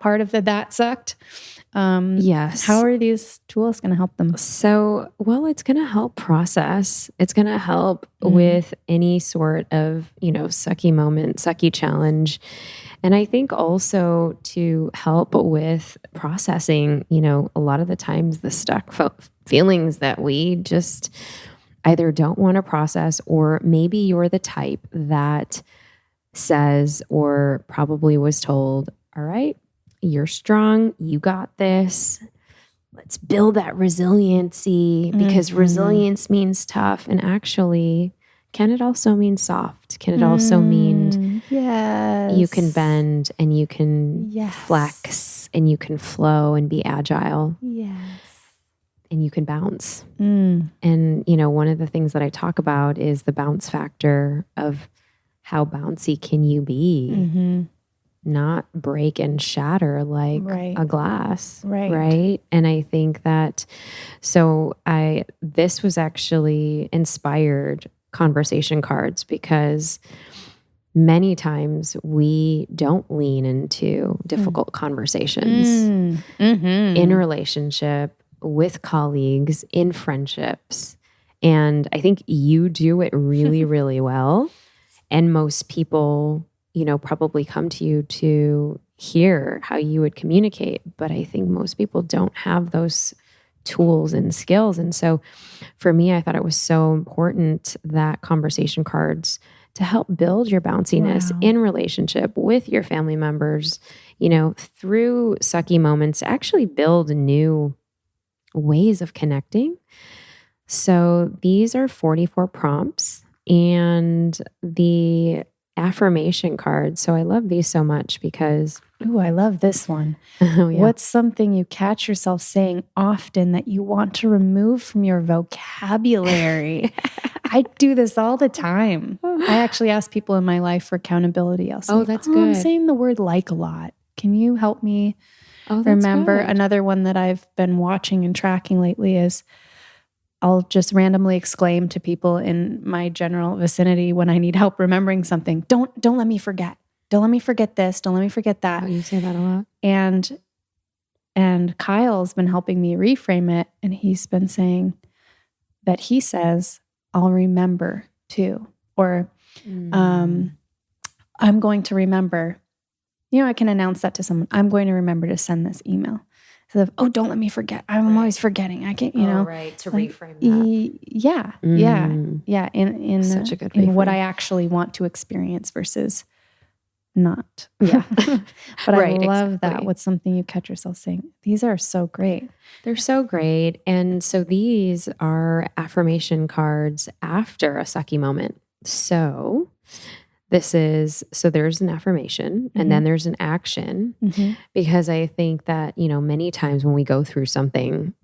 part of that sucked. Yes. How are these tools going to help them? So, well, it's going to help process. It's going to help with any sort of, sucky moment, sucky challenge. And I think also to help with processing, a lot of the times the stuck feelings that we just either don't want to process, or maybe you're the type that says, or probably was told, all right, you're strong, you got this. Let's build that resiliency, because resilience means tough. And actually, can it also mean soft? Can it also mean you can bend and you can flex and you can flow and be agile? Yes. And you can bounce. And, one of the things that I talk about is the bounce factor of how bouncy can you be? Not break and shatter like a glass. Right. And I think that, this was actually inspired conversation cards, because many times we don't lean into difficult conversations in a relationship, with colleagues, in friendships. And I think you do it really, really well. And most people probably come to you to hear how you would communicate. But I think most people don't have those tools and skills. And so for me, I thought it was so important that conversation cards to help build your bounciness in relationship with your family members, through sucky moments, actually build new ways of connecting. So these are 44 prompts and the affirmation cards. So I love these so much because ooh, I love this one. oh, yeah. What's something you catch yourself saying often that you want to remove from your vocabulary? I do this all the time. I actually ask people in my life for accountability. I'll say, that's I'm good. saying the word like a lot. Can you help me remember? Good. Another one that I've been watching and tracking lately is I'll just randomly exclaim to people in my general vicinity when I need help remembering something, don't let me forget. Don't let me forget this. Don't let me forget that. Oh, you say that a lot. And Kyle's been helping me reframe it. And he's been saying that he says, I'll remember too. Or I'm going to remember. I can announce that to someone. I'm going to remember to send this email. Instead of, don't let me forget. I'm always forgetting. I can't, right. To reframe that. Yeah. In Such a good in what reframe. I actually want to experience versus not. Yeah. But I love that. What's something you catch yourself saying? These are so great. They're so great. And so these are affirmation cards after a sucky moment. So there's an affirmation and then there's an action, because I think that, many times when we go through something,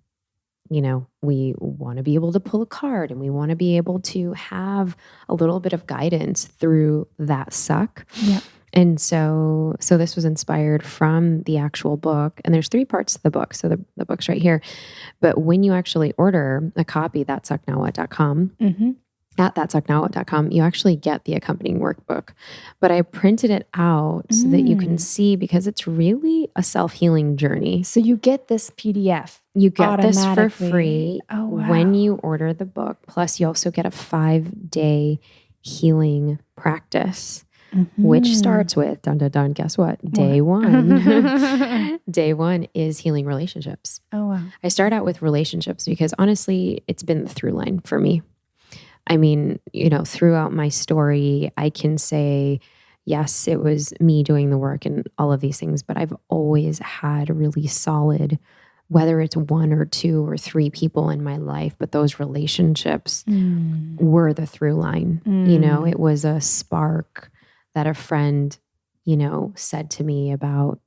we want to be able to pull a card and we want to be able to have a little bit of guidance through that suck. Yeah. And so this was inspired from the actual book, and there's 3 parts to the book. So the book's right here. But when you actually order a copy, thatsucknowwhat.com, at thatsucknowwhat.com, you actually get the accompanying workbook. But I printed it out so that you can see, because it's really a self-healing journey. So you get this PDF. You get this for free wow. when you order the book. Plus, you also get a 5-day healing practice, which starts with, dun, dun, dun, guess what? Day one. Day one is healing relationships. Oh, wow. I start out with relationships because honestly, it's been the through line for me. I mean, throughout my story, I can say, yes, it was me doing the work and all of these things, but I've always had really solid, whether it's 1 or 2 or 3 people in my life, but those relationships were the through line. It was a spark that a friend, said to me about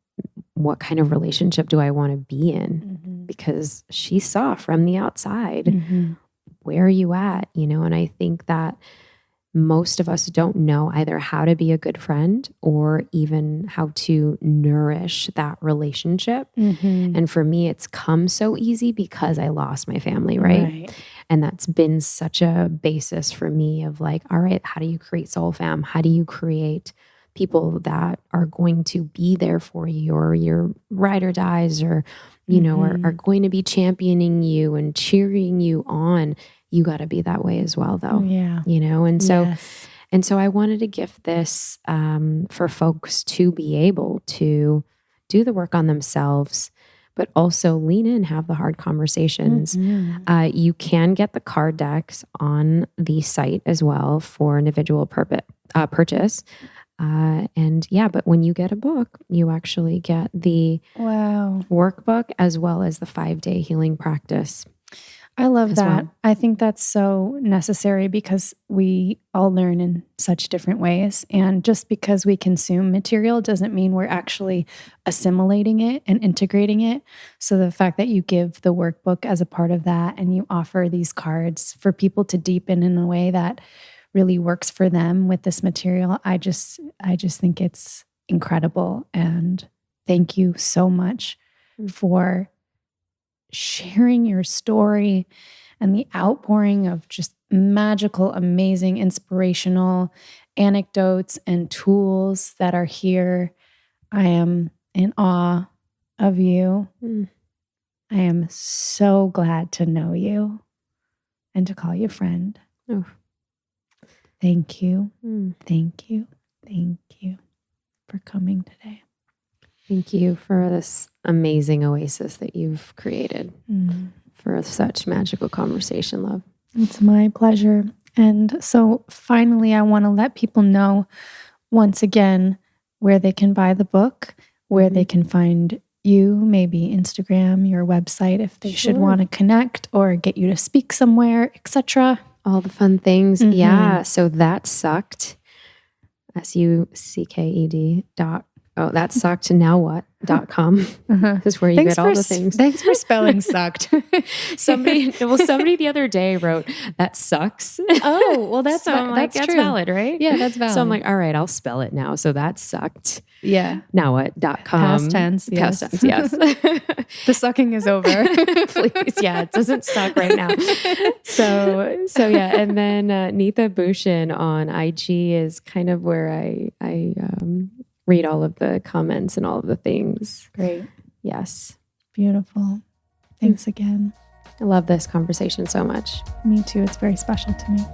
what kind of relationship do I want to be in? Because she saw from the outside, where are you at? And I think that most of us don't know either how to be a good friend or even how to nourish that relationship. And for me, it's come so easy because I lost my family, right? And that's been such a basis for me of like, all right, how do you create soul fam? How do you create people that are going to be there for you, or your ride or dies, or are going to be championing you and cheering you on? You got to be that way as well, though. Yeah. And so I wanted to gift this for folks to be able to do the work on themselves, but also lean in, have the hard conversations. You can get the card decks on the site as well for individual purchase. But when you get a book, you actually get the workbook as well as the 5-day healing practice. I love that. Well. I think that's so necessary because we all learn in such different ways. And just because we consume material doesn't mean we're actually assimilating it and integrating it. So the fact that you give the workbook as a part of that and you offer these cards for people to deepen in a way that really works for them with this material, I just think it's incredible. And thank you so much for sharing your story and the outpouring of just magical, amazing, inspirational anecdotes and tools that are here. I am in awe of you. I am so glad to know you and to call you friend. Thank you. Thank you. Thank you. forthcoming today. Thank you for this amazing oasis that you've created for such magical conversation, love. It's my pleasure. And so finally, I want to let people know once again where they can buy the book, where they can find you, maybe Instagram, your website, if they should want to connect or get you to speak somewhere, etc. All the fun things. Yeah. So That Sucked, SUCKED. That sucked. Now what.com is where you get all the things. Thanks for spelling sucked. Somebody the other day wrote, "That sucks." Oh, well, that's that's true. valid, right? Yeah, that's valid. So I'm like, all right, I'll spell it now. So that sucked. Yeah. Now what.com. Past tense. Yes. Past tense, yes. The sucking is over. Please. Yeah, it doesn't suck right now. So yeah. And then Neeta Bhushan on IG is kind of where I read all of the comments and all of the things. Great. Yes. Beautiful. Thanks again. I love this conversation so much. Me too. It's very special to me.